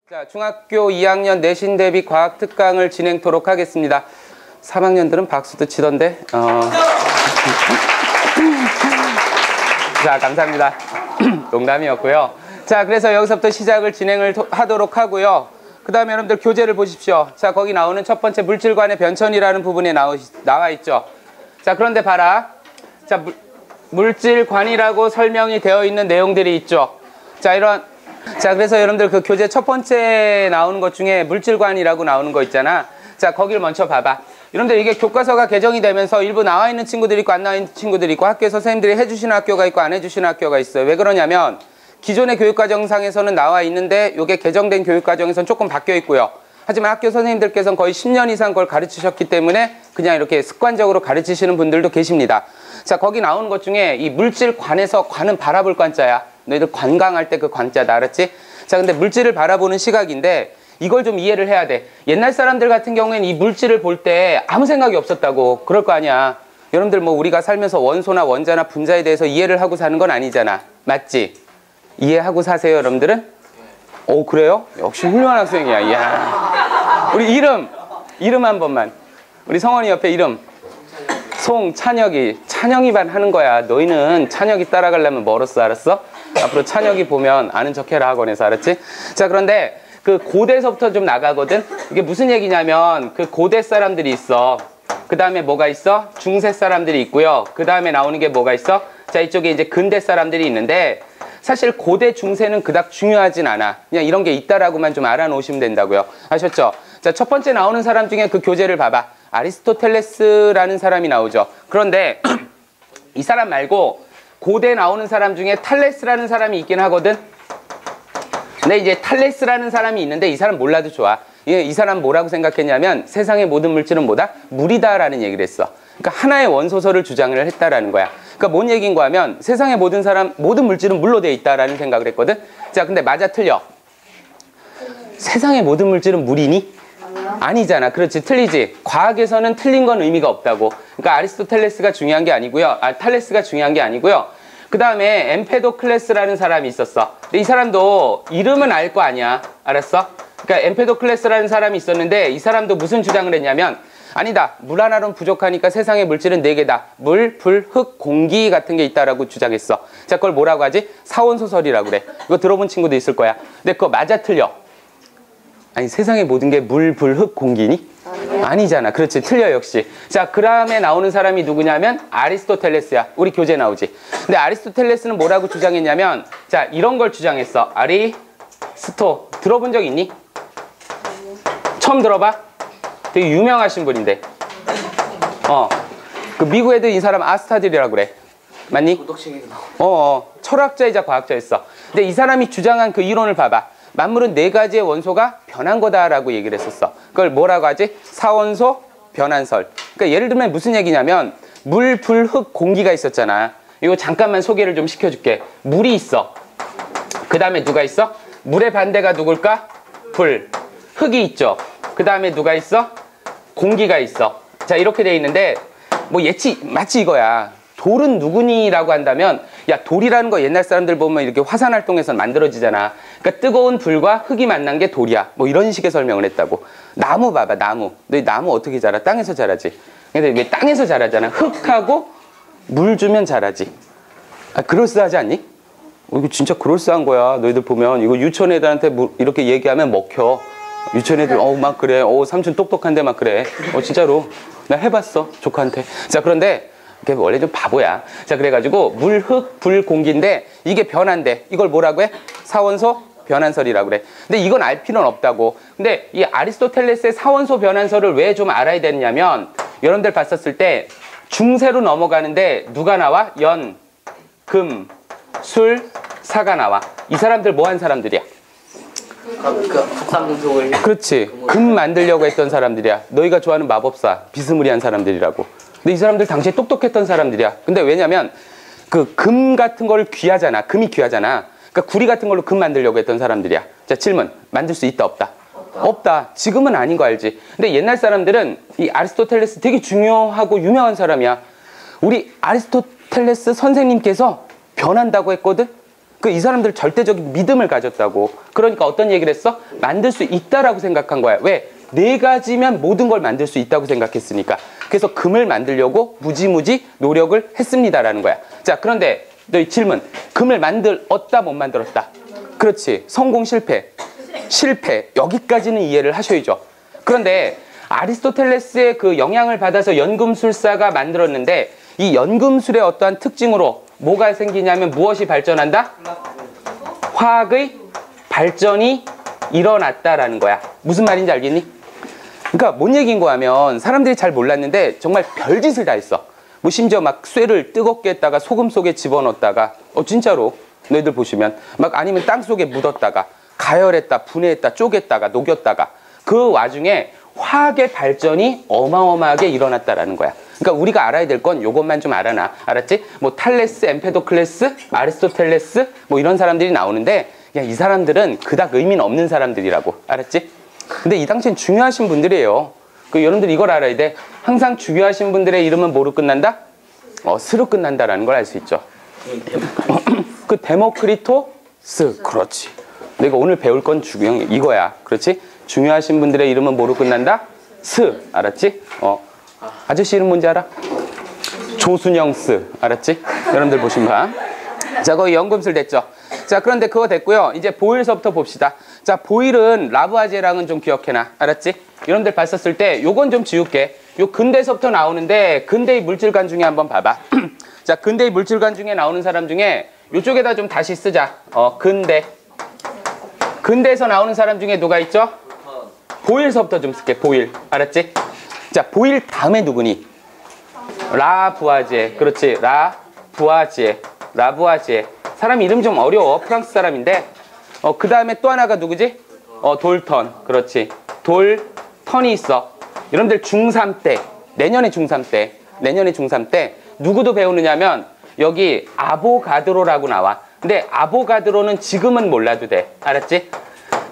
자, 중학교 2학년 내신 대비 과학 특강을 진행토록 하겠습니다. 3학년들은 박수도 치던데. 자, 감사합니다. 농담이었고요. 자, 그래서 여기서부터 시작을 진행을 하도록 하고요. 그 다음에 여러분들 교재를 보십시오. 자, 거기 나오는 첫 번째 물질관의 변천이라는 부분에 나와 있죠. 자, 그런데 봐라. 자, 물질관이라고 설명이 되어 있는 내용들이 있죠. 자, 그래서 여러분들 그 교재 첫 번째 나오는 것 중에 물질관이라고 나오는 거 있잖아. 자, 거길 먼저 봐봐. 여러분들 이게 교과서가 개정이 되면서 일부 나와 있는 친구들이 있고 안 나와 있는 친구들이 있고 학교에 선생님들이 해주시는 학교가 있고 안 해주시는 학교가 있어요. 왜 그러냐면 기존의 교육과정상에서는 나와 있는데 이게 개정된 교육과정에서는 조금 바뀌어 있고요. 하지만 학교 선생님들께서는 거의 10년 이상 그걸 가르치셨기 때문에 그냥 이렇게 습관적으로 가르치시는 분들도 계십니다. 자, 거기 나오는 것 중에 이 물질관에서 관은 바라볼 관자야. 너희들 관광할 때 그 관자다, 알았지? 자, 근데 물질을 바라보는 시각인데 이걸 좀 이해를 해야 돼. 옛날 사람들 같은 경우에는 이 물질을 볼 때 아무 생각이 없었다고. 그럴 거 아니야. 여러분들 뭐 우리가 살면서 원소나 원자나 분자에 대해서 이해를 하고 사는 건 아니잖아. 맞지? 이해하고 사세요, 여러분들은? 오, 그래요? 역시 훌륭한 학생이야. 이야. 우리 이름 한 번만. 우리 성원이 옆에 이름. 찬혁이만 하는 거야. 너희는 찬혁이 따라가려면 멀었어, 알았어? 앞으로 찬혁이 보면 아는 척해라, 학원에서, 알았지? 자, 그런데 그 고대에서부터 좀 나가거든? 이게 무슨 얘기냐면 그 고대 사람들이 있어. 그 다음에 뭐가 있어? 중세 사람들이 있고요. 그 다음에 나오는 게 뭐가 있어? 자, 이쪽에 이제 근대 사람들이 있는데 사실 고대 중세는 그닥 중요하진 않아. 그냥 이런 게 있다라고만 좀 알아놓으시면 된다고요. 아셨죠? 자, 첫 번째 나오는 사람 중에 그 교재를 봐봐. 아리스토텔레스라는 사람이 나오죠. 그런데 이 사람 말고 고대 나오는 사람 중에 탈레스라는 사람이 있긴 하거든. 근데 이제 탈레스라는 사람이 있는데 이 사람 몰라도 좋아. 이 사람 뭐라고 생각했냐면 세상의 모든 물질은 뭐다? 물이다라는 얘기를 했어. 그러니까 하나의 원소설을 주장을 했다라는 거야. 그러니까 뭔 얘기인가 하면 세상의 모든 물질은 물로 되어 있다라는 생각을 했거든. 자, 근데 맞아 틀려? 세상의 모든 물질은 물이니? 아니잖아. 그렇지, 틀리지. 과학에서는 틀린 건 의미가 없다고. 그러니까 아리스토텔레스가 중요한 게 아니고요. 탈레스가 중요한 게 아니고요. 그 다음에 엠페도클레스라는 사람이 있었어. 근데 이 사람도 이름은 알 거 아니야. 알았어? 그러니까 엠페도클레스라는 사람이 있었는데 이 사람도 무슨 주장을 했냐면 아니다. 물 하나로는 부족하니까 세상의 물질은 4개다. 물, 불, 흙, 공기 같은 게 있다라고 주장했어. 자, 그걸 뭐라고 하지? 사원소설이라고 그래. 이거 들어본 친구도 있을 거야. 근데 그거 맞아 틀려? 아니, 세상의 모든 게 물, 불, 흙, 공기니? 아니잖아. 그렇지, 틀려 역시. 자, 그 다음에 나오는 사람이 누구냐면 아리스토텔레스야. 우리 교재 나오지. 근데 아리스토텔레스는 뭐라고 주장했냐면 자, 이런 걸 주장했어. 아리스토 들어본 적 있니? 처음 들어봐? 되게 유명하신 분인데. 그 미국 애들 이 사람 아스타딜이라고 그래. 맞니? 철학자이자 과학자였어. 근데 이 사람이 주장한 그 이론을 봐봐. 만물은 4가지의 원소가 변한 거다라고 얘기를 했었어. 그걸 뭐라고 하지? 사원소 변환설. 그러니까 예를 들면 무슨 얘기냐면 물, 불, 흙, 공기가 있었잖아. 이거 잠깐만 소개를 좀 시켜줄게. 물이 있어. 그 다음에 누가 있어? 물의 반대가 누굴까? 불. 흙이 있죠. 그 다음에 누가 있어? 공기가 있어. 자, 이렇게 돼 있는데 뭐 마치 이거야. 돌은 누구니라고 한다면 야, 돌이라는 거 옛날 사람들 보면 이렇게 화산 활동에서 만들어지잖아. 그러니까 뜨거운 불과 흙이 만난 게 돌이야. 뭐 이런 식의 설명을 했다고. 나무 봐봐, 나무. 너희 나무 어떻게 자라? 땅에서 자라지. 근데 왜 땅에서 자라잖아. 흙하고 물 주면 자라지. 아, 그럴싸하지 않니? 이거 진짜 그럴싸한 거야. 너희들 보면 이거 유치원 애들한테 이렇게 얘기하면 먹혀. 유치원 애들 막 그래. 삼촌 똑똑한데 막 그래. 진짜로. 나 해봤어, 조카한테. 자, 그런데 원래 좀 바보야. 자, 그래가지고 물, 흙, 불, 공기인데 이게 변한대. 이걸 뭐라고 해? 사원소 변환설이라고 그래. 근데 이건 알 필요는 없다고. 근데 이 아리스토텔레스의 사원소 변환설을 왜 좀 알아야 되냐면 여러분들 봤었을 때 중세로 넘어가는데 누가 나와? 연, 금, 술, 사가 나와. 이 사람들 뭐 한 사람들이야? 국산금속을. 그렇지. 금 만들려고 했던 사람들이야. 너희가 좋아하는 마법사, 비스무리한 사람들이라고. 근데 이 사람들 당시에 똑똑했던 사람들이야. 근데 왜냐면 그 금 같은 걸 귀하잖아. 금이 귀하잖아. 그러니까 구리 같은 걸로 금 만들려고 했던 사람들이야. 자, 질문. 만들 수 있다, 없다? 없다. 지금은 아닌 거 알지? 근데 옛날 사람들은 이 아리스토텔레스 되게 중요하고 유명한 사람이야. 우리 아리스토텔레스 선생님께서 변한다고 했거든? 그 이 사람들 절대적인 믿음을 가졌다고. 그러니까 어떤 얘기를 했어? 만들 수 있다라고 생각한 거야. 왜? 네 가지면 모든 걸 만들 수 있다고 생각했으니까. 그래서 금을 만들려고 무지무지 노력을 했습니다라는 거야. 자, 그런데 너희 질문. 금을 만들었다 못 만들었다? 그렇지. 성공 실패. 실패. 여기까지는 이해를 하셔야죠. 그런데 아리스토텔레스의 그 영향을 받아서 연금술사가 만들었는데 이 연금술의 어떠한 특징으로 뭐가 생기냐면 무엇이 발전한다? 화학의 발전이 일어났다라는 거야. 무슨 말인지 알겠니? 그러니까 뭔 얘기인 거 하면 사람들이 잘 몰랐는데 정말 별짓을 다 했어. 뭐 심지어 막 쇠를 뜨겁게 했다가 소금 속에 집어넣었다가 진짜로 너희들 보시면 막 아니면 땅 속에 묻었다가 가열했다, 분해했다, 쪼갰다가 녹였다가 그 와중에 화학의 발전이 어마어마하게 일어났다라는 거야. 그러니까 우리가 알아야 될 건 요것만 좀 알아놔. 알았지? 뭐 탈레스, 엠페도클레스, 아리스토텔레스 뭐 이런 사람들이 나오는데 그냥 이 사람들은 그닥 의미는 없는 사람들이라고. 알았지? 근데 이 당시엔 중요하신 분들이에요. 그 여러분들 이걸 알아야 돼. 항상 중요하신 분들의 이름은 뭐로 끝난다? 스로 끝난다라는 걸 알 수 있죠. 그 데모크리토스. 그렇지. 내가 오늘 배울 건 중요한 게 이거야. 그렇지? 중요하신 분들의 이름은 뭐로 끝난다? 스. 알았지? 아저씨 이름 뭔지 알아? 조순영 스. 알았지? 여러분들 보시면 봐. 자, 거기 연금술 됐죠? 자, 그런데 그거 됐고요. 이제 보일서부터 봅시다. 자, 보일은 라부아제랑은 좀 기억해놔. 알았지? 여러분들 봤었을 때 요건 좀 지울게. 요 근대서부터 나오는데 근대의 물질관 중에 한번 봐봐. 자, 근대의 물질관 중에 나오는 사람 중에 요쪽에다 좀 다시 쓰자. 근대에서 나오는 사람 중에 누가 있죠? 보일서부터 좀 쓸게. 보일. 알았지? 자, 보일 다음에 누구니? 라부아제. 그렇지. 라부아제. 사람 이름 좀 어려워. 프랑스 사람인데. 그 다음에 또 하나가 누구지? 돌턴. 그렇지. 돌턴이 있어. 여러분들 중3 때, 내년에 중3 때 누구도 배우느냐면 여기 아보가드로라고 나와. 근데 아보가드로는 지금은 몰라도 돼. 알았지?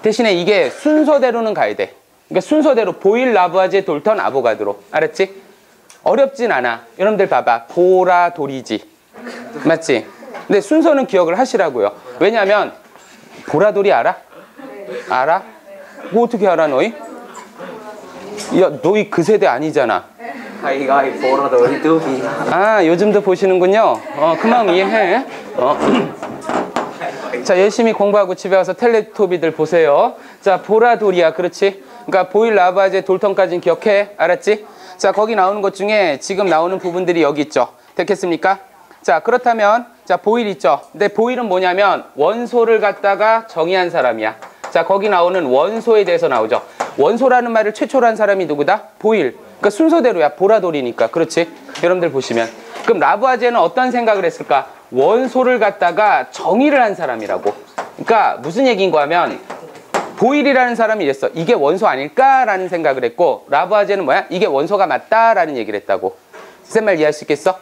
대신에 이게 순서대로는 가야 돼. 그러니까 순서대로 보일, 라부아제, 돌턴, 아보가드로. 알았지? 어렵진 않아. 여러분들 봐봐. 보라돌이지. 맞지? 근데 순서는 기억을 하시라고요. 왜냐면 보라돌이 알아? 알아? 뭐 어떻게 알아 너희? 야, 너희 그 세대 아니잖아. 보라돌이 뚜비. 아, 요즘도 보시는군요. 그 마음 이해해. 자, 열심히 공부하고 집에 와서 텔레토비들 보세요. 자, 보라돌이야. 그렇지? 그러니까 보일, 라부아제, 돌턴까지는 기억해. 알았지? 자, 거기 나오는 것 중에 지금 나오는 부분들이 여기 있죠. 됐겠습니까? 자, 그렇다면 자, 보일 있죠. 근데 보일은 뭐냐면 원소를 갖다가 정의한 사람이야. 자, 거기 나오는 원소에 대해서 나오죠. 원소라는 말을 최초로 한 사람이 누구다? 보일. 그러니까 순서대로야. 보라돌이니까. 그렇지? 여러분들 보시면. 그럼 라부아제는 어떤 생각을 했을까? 원소를 갖다가 정의를 한 사람이라고. 그러니까 무슨 얘기인 거 하면 보일이라는 사람이 이랬어. 이게 원소 아닐까라는 생각을 했고 라부아제는 뭐야? 이게 원소가 맞다라는 얘기를 했다고. 쌤 말 이해할 수 있겠어?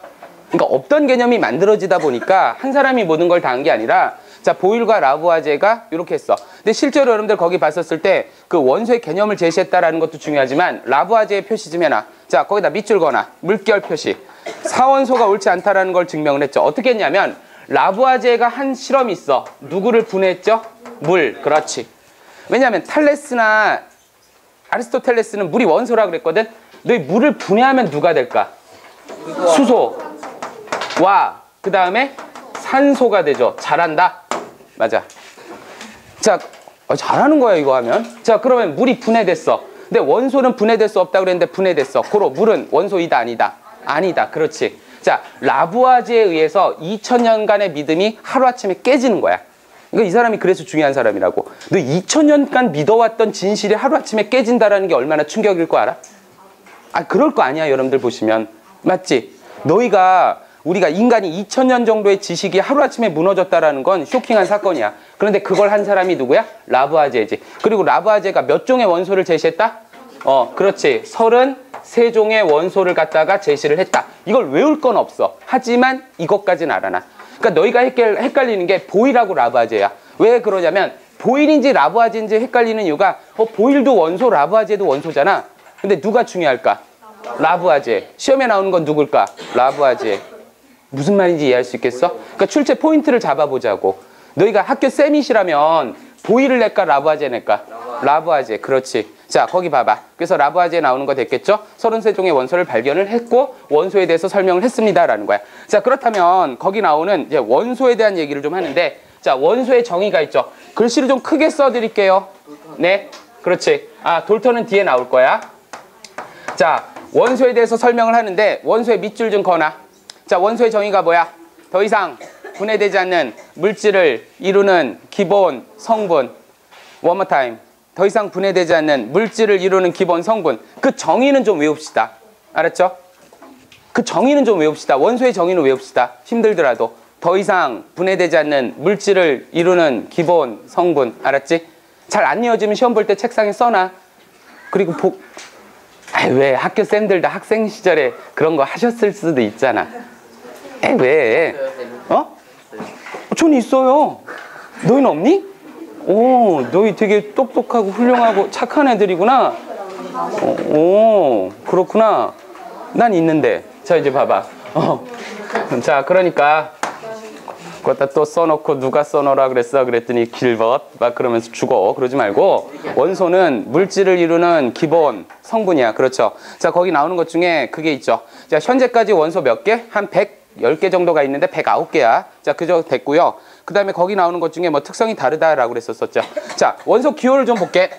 그러니까 없던 개념이 만들어지다 보니까 한 사람이 모든 걸 다 한 게 아니라 자, 보일과 라부아제가 이렇게 했어. 근데 실제로 여러분들 거기 봤었을 때 그 원소의 개념을 제시했다라는 것도 중요하지만 라부아제의 표시 좀 해놔. 자, 거기다 밑줄 거나 물결 표시. 사원소가 옳지 않다라는 걸 증명을 했죠. 어떻게 했냐면 라부아제가 한 실험이 있어. 누구를 분해했죠? 물. 그렇지. 왜냐하면 탈레스나 아리스토텔레스는 물이 원소라고 그랬거든. 너희 물을 분해하면 누가 될까? 수소. 와. 그 다음에 산소가 되죠. 잘한다. 맞아. 자, 잘하는 거야 이거 하면. 자, 그러면 물이 분해됐어. 근데 원소는 분해될 수 없다고 그랬는데 분해됐어. 고로 물은 원소이다 아니다? 아니다. 그렇지. 자, 라부아제에 의해서 2000년간의 믿음이 하루아침에 깨지는 거야. 그러니까 이 사람이 그래서 중요한 사람이라고. 너 2000년간 믿어왔던 진실이 하루아침에 깨진다라는 게 얼마나 충격일 거 알아? 아, 그럴 거 아니야 여러분들 보시면. 맞지? 우리가 인간이 2000년 정도의 지식이 하루아침에 무너졌다라는 건 쇼킹한 사건이야. 그런데 그걸 한 사람이 누구야? 라부아제지. 그리고 라부아제가 몇 종의 원소를 제시했다? 그렇지. 33종의 원소를 갖다가 제시를 했다. 이걸 외울 건 없어. 하지만 이것까지는 알아놔. 그러니까 너희가 헷갈리는 게 보일하고 라부아제야. 왜 그러냐면 보일인지 라부아제인지 헷갈리는 이유가 보일도 원소, 라부아제도 원소잖아. 근데 누가 중요할까? 라부아제. 시험에 나오는 건 누굴까? 라부아제. 무슨 말인지 이해할 수 있겠어? 그러니까 출제 포인트를 잡아보자고. 너희가 학교 쌤이시라면 보이를 낼까 라부아제 낼까? 라부아제. 그렇지. 자, 거기 봐봐. 그래서 라부아제 나오는 거 됐겠죠? 33종의 원소를 발견을 했고 원소에 대해서 설명을 했습니다라는 거야. 자, 그렇다면 거기 나오는 이제 원소에 대한 얘기를 좀 하는데, 자, 원소의 정의가 있죠. 글씨를 좀 크게 써드릴게요. 네, 그렇지. 아, 돌턴은 뒤에 나올 거야. 자, 원소에 대해서 설명을 하는데 원소의 밑줄 좀 거나. 자, 원소의 정의가 뭐야? 더 이상 분해되지 않는 물질을 이루는 기본 성분. One more time. 더 이상 분해되지 않는 물질을 이루는 기본 성분. 그 정의는 좀 외웁시다. 알았죠? 그 정의는 좀 외웁시다. 원소의 정의는 외웁시다. 힘들더라도. 더 이상 분해되지 않는 물질을 이루는 기본 성분. 알았지? 잘 안 이어지면 시험 볼 때 책상에 써놔. 그리고 왜 학교 쌤들 다 학생 시절에 그런 거 하셨을 수도 있잖아. 왜? 어? 전 있어요. 너희는 없니? 오, 너희 되게 똑똑하고 훌륭하고 착한 애들이구나. 오, 그렇구나. 난 있는데. 자, 이제 봐봐. 자, 그러니까 그것다 또 써놓고 누가 써놓으라 그랬어? 그랬더니 길벗 막 그러면서 죽어. 그러지 말고 원소는 물질을 이루는 기본 성분이야. 그렇죠. 자, 거기 나오는 것 중에 그게 있죠. 자, 현재까지 원소 몇 개? 한 110개 정도가 있는데 109개야. 자, 그저 됐고요. 그 다음에 거기 나오는 것 중에 뭐 특성이 다르다라고 그랬었죠. 자, 원소 기호를 좀 볼게.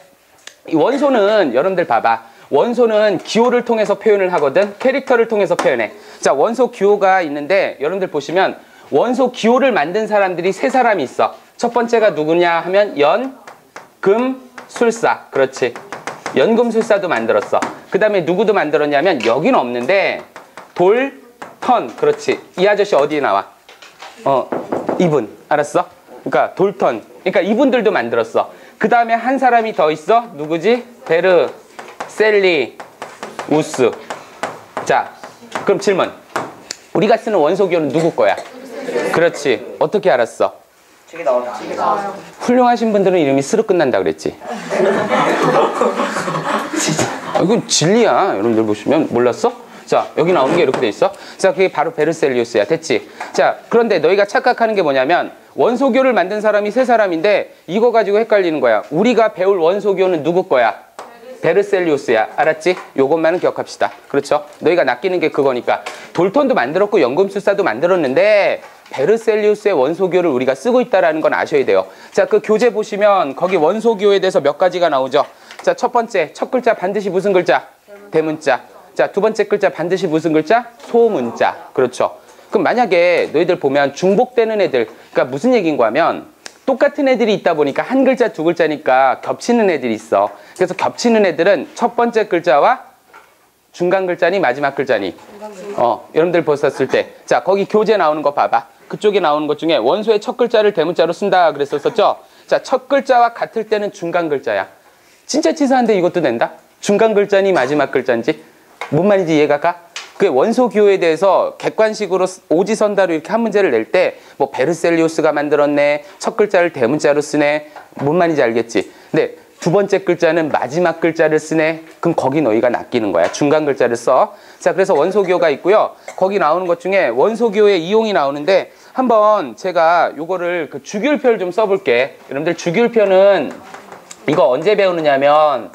이 원소는 여러분들 봐봐. 원소는 기호를 통해서 표현을 하거든. 캐릭터를 통해서 표현해. 자, 원소 기호가 있는데 여러분들 보시면 원소 기호를 만든 사람들이 세 사람이 있어. 첫 번째가 누구냐 하면 연, 금, 술사. 그렇지. 연금술사도 만들었어. 그 다음에 누구도 만들었냐면 여기는 없는데 돌, 턴. 그렇지. 이 아저씨 어디에 나와? 이분. 알았어? 그러니까 돌턴. 그러니까 이분들도 만들었어. 그 다음에 한 사람이 더 있어. 누구지? 베르, 셀리, 우스. 자, 그럼 질문. 우리가 쓰는 원소 기호는 누구 거야? 그렇지. 어떻게 알았어? 책에 나왔어. 훌륭하신 분들은 이름이 스르 끝난다 그랬지. 이건 진리야. 여러분들 보시면 몰랐어? 자, 여기 나오는 게 이렇게 돼 있어. 자, 그게 바로 베르셀리우스야. 됐지? 자, 그런데 너희가 착각하는 게 뭐냐면 원소교를 만든 사람이 세 사람인데 이거 가지고 헷갈리는 거야. 우리가 배울 원소교는 누구 거야? 베르셀리우스야. 알았지? 요것만은 기억합시다. 그렇죠? 너희가 낚이는 게 그거니까. 돌턴도 만들었고 연금술사도 만들었는데 베르셀리우스의 원소교를 우리가 쓰고 있다는 건 아셔야 돼요. 자, 그 교재 보시면 거기 원소교에 대해서 몇 가지가 나오죠. 자, 첫 번째, 첫 글자 반드시 무슨 글자? 대문자. 자, 두 번째 글자 반드시 무슨 글자? 소문자. 그렇죠. 그럼 만약에 너희들 보면 중복되는 애들, 그러니까 무슨 얘기인가 하면 똑같은 애들이 있다 보니까 한 글자 두 글자니까 겹치는 애들이 있어. 그래서 겹치는 애들은 첫 번째 글자와 중간 글자니 마지막 글자니? 여러분들 보셨을 때. 자, 거기 교재 나오는 거 봐봐. 그쪽에 나오는 것 중에 원소의 첫 글자를 대문자로 쓴다 그랬었죠? 자, 첫 글자와 같을 때는 중간 글자야. 진짜 치사한데 이것도 낸다? 중간 글자니 마지막 글자인지? 뭔 말인지 이해가 가? 그 원소 기호에 대해서 객관식으로 오지선다로 이렇게 한 문제를 낼 때 뭐 베르셀리우스가 만들었네, 첫 글자를 대문자로 쓰네, 뭔 말인지 알겠지? 근데 두 번째 글자는 마지막 글자를 쓰네. 그럼 거기 너희가 낚이는 거야. 중간 글자를 써. 자, 그래서 원소 기호가 있고요. 거기 나오는 것 중에 원소 기호의 이용이 나오는데 한번 제가 요거를 그 주기율표를 좀 써볼게. 여러분들 주기율표는 이거 언제 배우느냐면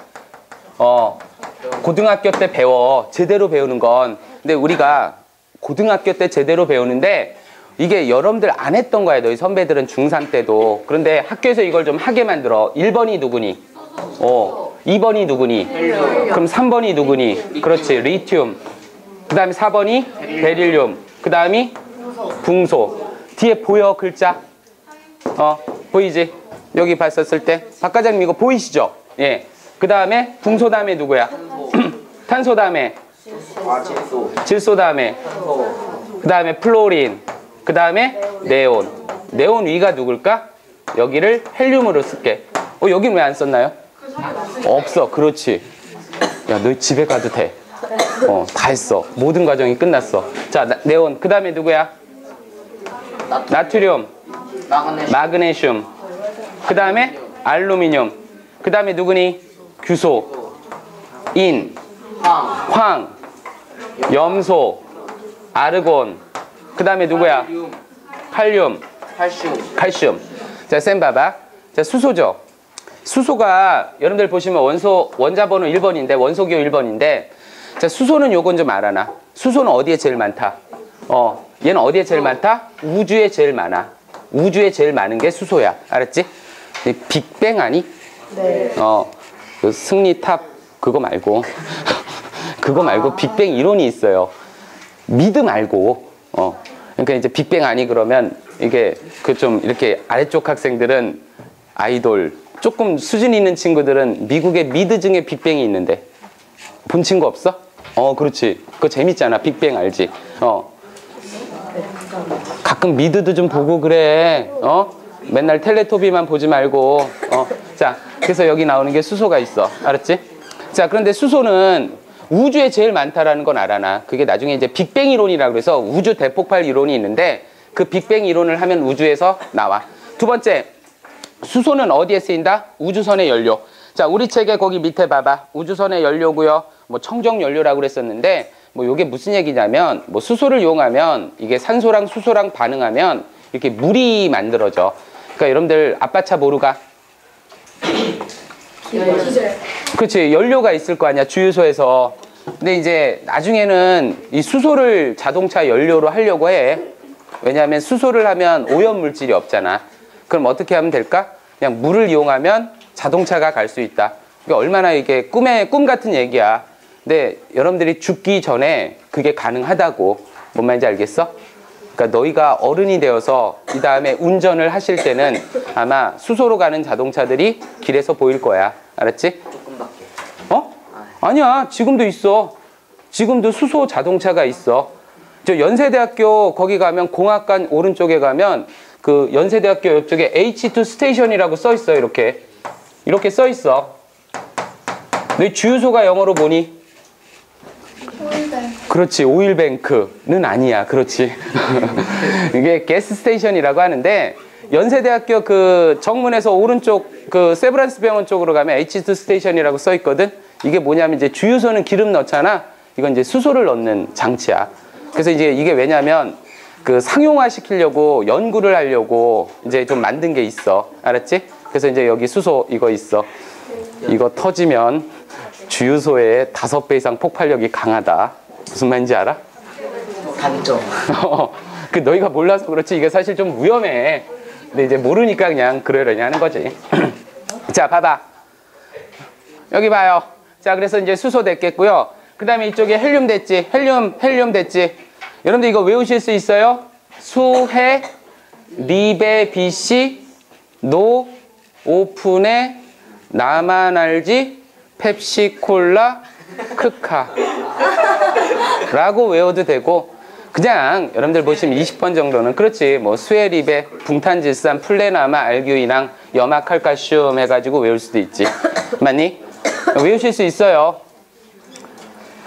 고등학교 때 배워. 제대로 배우는 건. 근데 우리가 고등학교 때 제대로 배우는데 이게 여러분들 안 했던 거야. 너희 선배들은 중3 때도. 그런데 학교에서 이걸 좀 하게 만들어. 1번이 누구니? 2번이 누구니? 그럼 3번이 누구니? 그렇지. 리튬. 그 다음에 4번이 베릴륨. 그 다음이 붕소. 뒤에 보여 글자? 보이지? 여기 봤었을 때. 박 과장님 이거 보이시죠? 예. 그 다음에 붕소 다음에 누구야? 탄소 다음에 질소 다음에 그 다음에 플로린. 그 다음에 네온. 네온 위가 누굴까? 여기를 헬륨으로 쓸게. 여긴 왜 안 썼나요? 없어. 그렇지. 야, 너 집에 가도 돼. 다 했어. 모든 과정이 끝났어. 자, 네온. 그 다음에 누구야? 나트륨. 마그네슘. 그 다음에 알루미늄. 그 다음에 누구니? 규소. 인. 황. 염소. 아르곤. 그 다음에 누구야? 칼륨. 칼슘. 자, 쌤 봐봐. 자, 수소죠. 수소가 여러분들 보시면 원자 번호 1번인데 원소기호 1번인데 자, 수소는 요건 좀 알아놔. 수소는 어디에 제일 많다? 얘는 어디에 제일 많다? 우주에 제일 많아. 우주에 제일 많은 게 수소야. 알았지? 빅뱅 아니? 네. 그 승리탑 그거 말고 그거 말고 빅뱅 이론이 있어요. 미드 말고. 그러니까 이제 빅뱅 아니 그러면 이게 그 좀 이렇게 아래쪽 학생들은 아이돌 조금 수준 있는 친구들은 미국의 미드 중에 빅뱅이 있는데 본 친구 없어? 그렇지. 그거 재밌잖아. 빅뱅 알지? 가끔 미드도 좀 보고 그래. 맨날 텔레토비만 보지 말고. 자, 그래서 여기 나오는 게 수소가 있어. 알았지? 자, 그런데 수소는 우주에 제일 많다라는 건 알아나. 그게 나중에 이제 빅뱅 이론이라고 해서 우주 대폭발 이론이 있는데 그 빅뱅 이론을 하면 우주에서 나와. 두 번째, 수소는 어디에 쓰인다? 우주선의 연료. 자, 우리 책에 거기 밑에 봐봐. 우주선의 연료고요. 뭐 청정 연료라고 그랬었는데 뭐 요게 무슨 얘기냐면 뭐 수소를 이용하면 이게 산소랑 수소랑 반응하면 이렇게 물이 만들어져. 그러니까 여러분들 아빠 차 모르가? 그렇지. 연료가 있을 거 아니야. 주유소에서. 근데 이제 나중에는 이 수소를 자동차 연료로 하려고 해. 왜냐하면 수소를 하면 오염 물질이 없잖아. 그럼 어떻게 하면 될까? 그냥 물을 이용하면 자동차가 갈 수 있다. 그러니까 얼마나 이게 꿈 같은 얘기야. 근데 여러분들이 죽기 전에 그게 가능하다고. 뭔 말인지 알겠어? 그러니까 너희가 어른이 되어서 이 다음에 운전을 하실 때는 아마 수소로 가는 자동차들이 길에서 보일 거야. 알았지? 조금밖에. 아니야. 지금도 있어. 지금도 수소 자동차가 있어. 저 연세대학교 거기 가면 공학관 오른쪽에 가면 그 연세대학교 옆쪽에 H2 스테이션이라고 써 있어. 이렇게 써 있어. 너희 주유소가 영어로 뭐니? 그렇지. 오일뱅크는 아니야. 그렇지. 이게 게스 스테이션이라고 하는데 연세대학교 그 정문에서 오른쪽 그 세브란스 병원 쪽으로 가면 H2 스테이션이라고 써 있거든. 이게 뭐냐면 이제 주유소는 기름 넣잖아. 이건 이제 수소를 넣는 장치야. 그래서 이제 이게 왜냐면 그 상용화 시키려고 연구를 하려고 이제 좀 만든 게 있어. 알았지? 그래서 이제 여기 수소 이거 있어. 이거 터지면 주유소에 5배 이상 폭발력이 강하다. 무슨 말인지 알아? 단점. 그 너희가 몰라서 그렇지 이게 사실 좀 위험해. 근데 이제 모르니까 그냥 그러려니 하는 거지. 자, 봐봐. 여기 봐요. 자, 그래서 이제 수소 됐겠고요. 그 다음에 이쪽에 헬륨 됐지. 헬륨 됐지. 여러분들 이거 외우실 수 있어요? 수해, 리베, 비씨, 노, 오픈에, 나만 알지, 펩시콜라, 크카 라고 외워도 되고 그냥 여러분들 보시면 20번 정도는 그렇지 뭐 수에리베, 붕탄질산, 플레나마, 알규인항, 염화칼슘 해가지고 외울 수도 있지. 맞니? 외우실 수 있어요.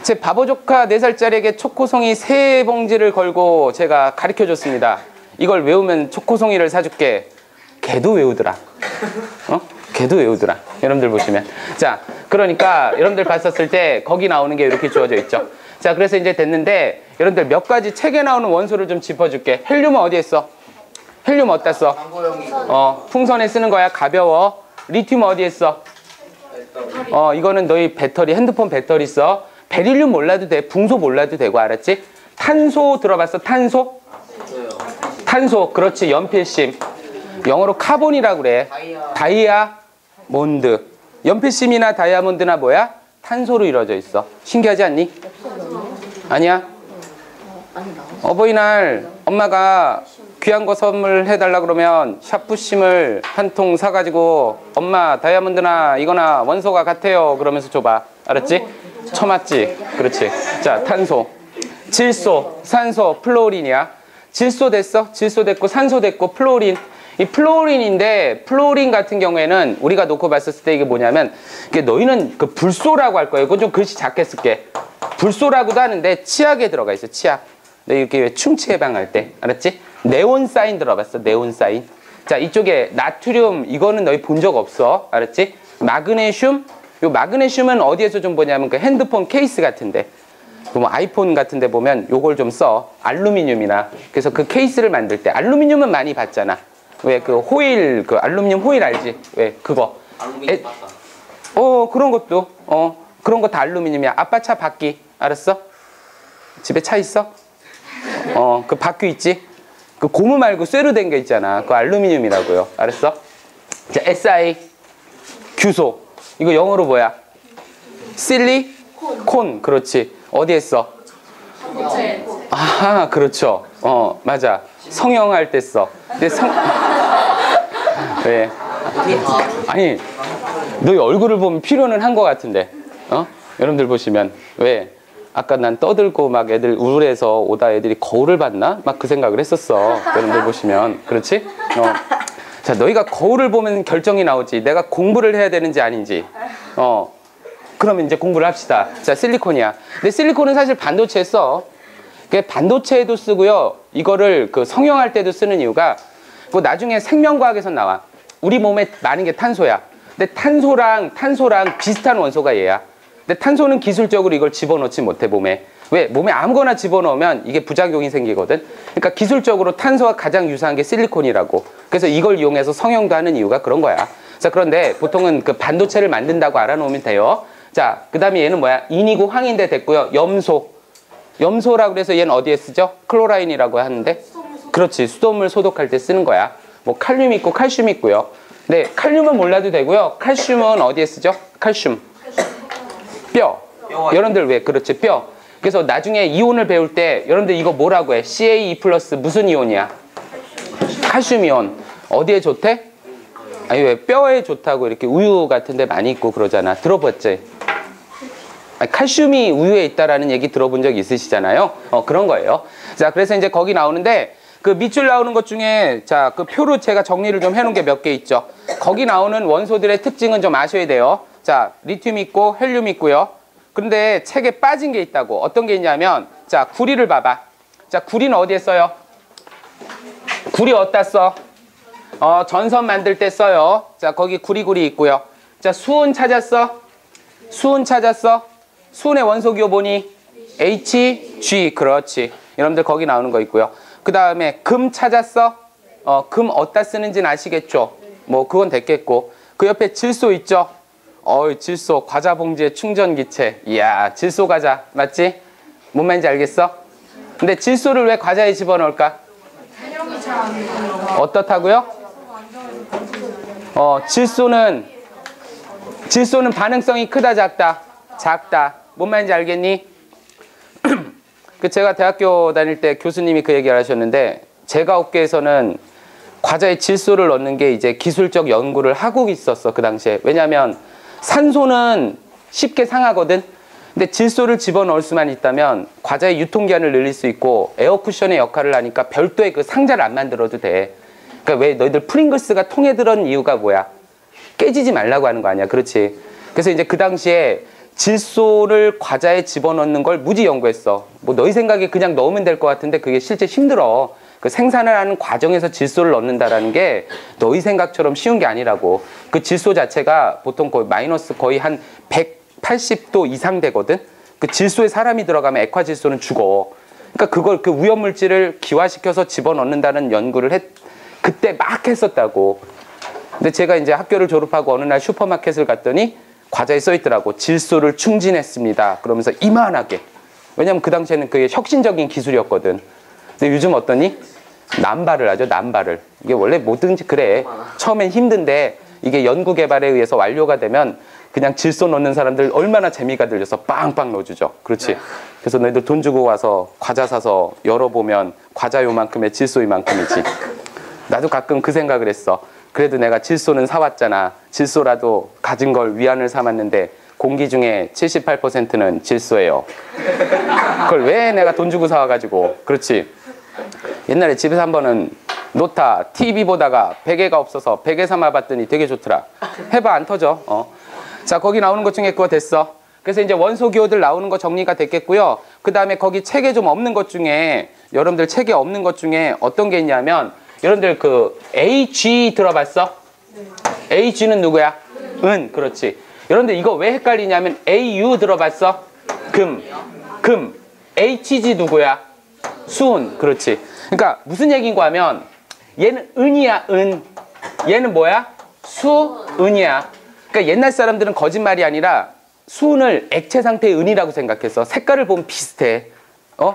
제 바보 조카 4살짜리에게 초코송이 3봉지를 걸고 제가 가르쳐줬습니다. 이걸 외우면 초코송이를 사줄게. 걔도 외우더라. 걔도 외우더라. 여러분들 보시면. 자, 그러니까 여러분들 봤었을 때 거기 나오는 게 이렇게 주어져 있죠. 자, 그래서 이제 됐는데 여러분들 몇 가지 책에 나오는 원소를 좀 짚어줄게. 헬륨은 어디에 써? 헬륨 어디다 써? 풍선에 쓰는 거야. 가벼워. 리튬 어디에 써? 이거는 너희 배터리, 핸드폰 배터리 써. 베릴륨 몰라도 돼. 붕소 몰라도 되고. 알았지? 탄소 들어봤어? 탄소? 탄소. 그렇지. 연필심. 영어로 카본이라고 그래. 다이아몬드. 연필심이나 다이아몬드나 뭐야? 탄소로 이루어져 있어. 신기하지 않니? 아니야? 어버이날 엄마가 귀한 거 선물해달라 그러면 샤프심을 한 통 사가지고 엄마 다이아몬드나 이거나 원소가 같아요 그러면서 줘봐. 알았지? 쳐맞지? 그렇지. 자, 탄소, 질소, 산소, 플로린이야. 질소 됐어? 질소 됐고 산소 됐고 플로린. 이 플로린인데 플로린 같은 경우에는 우리가 놓고 봤었을 때 이게 뭐냐면 이게 너희는 그 불소라고 할 거예요. 그건 좀 글씨 작게 쓸게. 불소라고도 하는데 치약에 들어가 있어. 치약. 너 이렇게 충치 예방할 때. 알았지? 네온사인 들어봤어. 네온사인. 자, 이쪽에 나트륨 이거는 너희 본 적 없어. 알았지? 마그네슘. 요 마그네슘은 어디에서 좀 보냐면 그 핸드폰 케이스 같은데. 뭐 아이폰 같은데 보면 요걸 좀 써. 알루미늄이나. 그래서 그 케이스를 만들 때 알루미늄은 많이 봤잖아. 왜 그 호일, 그 알루미늄 호일 알지? 왜 그거? 알루미늄 바사. 그런 것도 그런 거 다 알루미늄이야. 아빠 차 바퀴 알았어? 집에 차 있어? 그 바퀴 있지? 그 고무 말고 쇠로 된 게 있잖아. 그거 알루미늄이라고요. 알았어? 자, SI 규소. 이거 영어로 뭐야? 실리콘. 그렇지. 어디에 써? 아, 그렇죠. 맞아. 성형할 때 써. 근데 왜? 아니, 너희 얼굴을 보면 필요는 한 것 같은데. 여러분들 보시면 왜? 아까 난 떠들고 막 애들 우울해서 오다 애들이 거울을 봤나? 막 그 생각을 했었어. 여러분들 보시면. 그렇지? 자, 너희가 거울을 보면 결정이 나오지. 내가 공부를 해야 되는지 아닌지. 그러면 이제 공부를 합시다. 자, 실리콘이야. 근데 실리콘은 사실 반도체에 써. 반도체에도 쓰고요. 이거를 그 성형할 때도 쓰는 이유가 뭐 나중에 생명과학에서 나와. 우리 몸에 많은 게 탄소야. 근데 탄소랑 비슷한 원소가 얘야. 근데 탄소는 기술적으로 이걸 집어넣지 못해, 몸에. 왜? 몸에 아무거나 집어넣으면 이게 부작용이 생기거든. 그러니까 기술적으로 탄소와 가장 유사한 게 실리콘이라고. 그래서 이걸 이용해서 성형도 하는 이유가 그런 거야. 자, 그런데 보통은 그 반도체를 만든다고 알아놓으면 돼요. 자, 그 다음에 얘는 뭐야? 인이고 황인데 됐고요. 염소. 염소라고 그래서 얘는 어디에 쓰죠? 클로라인이라고 하는데. 그렇지. 수돗물 소독할 때 쓰는 거야. 뭐 칼륨 있고 칼슘 있고요. 네, 칼륨은 몰라도 되고요. 칼슘은 어디에 쓰죠? 칼슘. 뼈. 여러분들 왜? 그렇지. 뼈. 그래서 나중에 이온을 배울 때 여러분들 이거 뭐라고 해? CaE 플러스 무슨 이온이야? 칼슘 이온. 어디에 좋대? 아니 왜? 뼈에 좋다고 이렇게 우유 같은 데 많이 있고 그러잖아. 들어봤지? 아니, 칼슘이 우유에 있다라는 얘기 들어본 적 있으시잖아요. 그런 거예요. 자, 그래서 이제 거기 나오는데 그 밑줄 나오는 것 중에 자, 그 표로 제가 정리를 좀 해놓은 게 몇 개 있죠. 거기 나오는 원소들의 특징은 좀 아셔야 돼요. 자, 리튬 있고 헬륨 있고요. 근데 책에 빠진 게 있다고. 어떤 게 있냐면 자, 구리를 봐봐. 자, 구리는 어디에 써요? 구리 어디다 써? 전선 만들 때 써요. 자, 거기 구리 있고요. 자, 수은 찾았어? 수은 찾았어? 수은의 원소 기호 뭐니? Hg. 그렇지. 여러분들 거기 나오는 거 있고요. 그 다음에 금 찾았어? 금 어디다 쓰는지는 아시겠죠? 뭐 그건 됐겠고. 그 옆에 질소 있죠? 질소. 과자 봉지에 충전기체. 이야, 질소 과자. 맞지? 뭔 말인지 알겠어? 근데 질소를 왜 과자에 집어넣을까? 어떻다고요? 질소는 반응성이 크다, 작다? 작다. 뭔 말인지 알겠니? 그 제가 대학교 다닐 때 교수님이 그 얘기를 하셨는데 제가 업계에서는 과자에 질소를 넣는 게 이제 기술적 연구를 하고 있었어, 그 당시에. 왜냐면 산소는 쉽게 상하거든. 근데 질소를 집어넣을 수만 있다면 과자의 유통기한을 늘릴 수 있고 에어 쿠션의 역할을 하니까 별도의 그 상자를 안 만들어도 돼. 그러니까 왜 너희들 프링글스가 통에 들은 이유가 뭐야? 깨지지 말라고 하는 거 아니야. 그렇지. 그래서 이제 그 당시에 질소를 과자에 집어넣는 걸 무지 연구했어. 뭐 너희 생각에 그냥 넣으면 될 것 같은데 그게 실제 힘들어. 그 생산을 하는 과정에서 질소를 넣는다라는 게 너희 생각처럼 쉬운 게 아니라고. 그 질소 자체가 보통 거의 마이너스 거의 한 180도 이상 되거든. 그 질소에 사람이 들어가면 액화질소는 죽어. 그러니까 그걸 그 위험물질을 기화시켜서 집어넣는다는 연구를 그때 막 했었다고. 근데 제가 이제 학교를 졸업하고 어느 날 슈퍼마켓을 갔더니 과자에 써 있더라고. 질소를 충진했습니다. 그러면서 이만하게. 왜냐면 그 당시에는 그게 혁신적인 기술이었거든. 근데 요즘 어떠니? 남발을 하죠, 남발을. 이게 원래 뭐든지 그래. 처음엔 힘든데 이게 연구 개발에 의해서 완료가 되면 그냥 질소 넣는 사람들 얼마나 재미가 들려서 빵빵 넣어주죠. 그렇지. 그래서 너희들 돈 주고 와서 과자 사서 열어보면 과자 요만큼에 질소 이만큼이지. 나도 가끔 그 생각을 했어. 그래도 내가 질소는 사왔잖아. 질소라도 가진 걸 위안을 삼았는데 공기 중에 78%는 질소예요. 그걸 왜 내가 돈 주고 사와가지고. 그렇지. 옛날에 집에서 한 번은 노타 TV 보다가 베개가 없어서 베개 삼아봤더니 되게 좋더라. 해봐 안 터져. 자, 거기 나오는 것 중에 그거 됐어. 그래서 이제 원소 기호들 나오는 거 정리가 됐겠고요. 그 다음에 거기 책에 좀 없는 것 중에 여러분들 책에 없는 것 중에 어떤 게 있냐면 여러분들 그 Ag 들어봤어? 네. Ag는 누구야? 은. 그렇지. 여러분들 이거 왜 헷갈리냐면 Au 들어봤어? 금. Hg 누구야? 수은. 그렇지. 그러니까 무슨 얘기인가 하면 얘는 은이야, 은. 얘는 뭐야? 수은이야. 그러니까 옛날 사람들은 거짓말이 아니라 수은을 액체 상태의 은이라고 생각했어. 색깔을 보면 비슷해.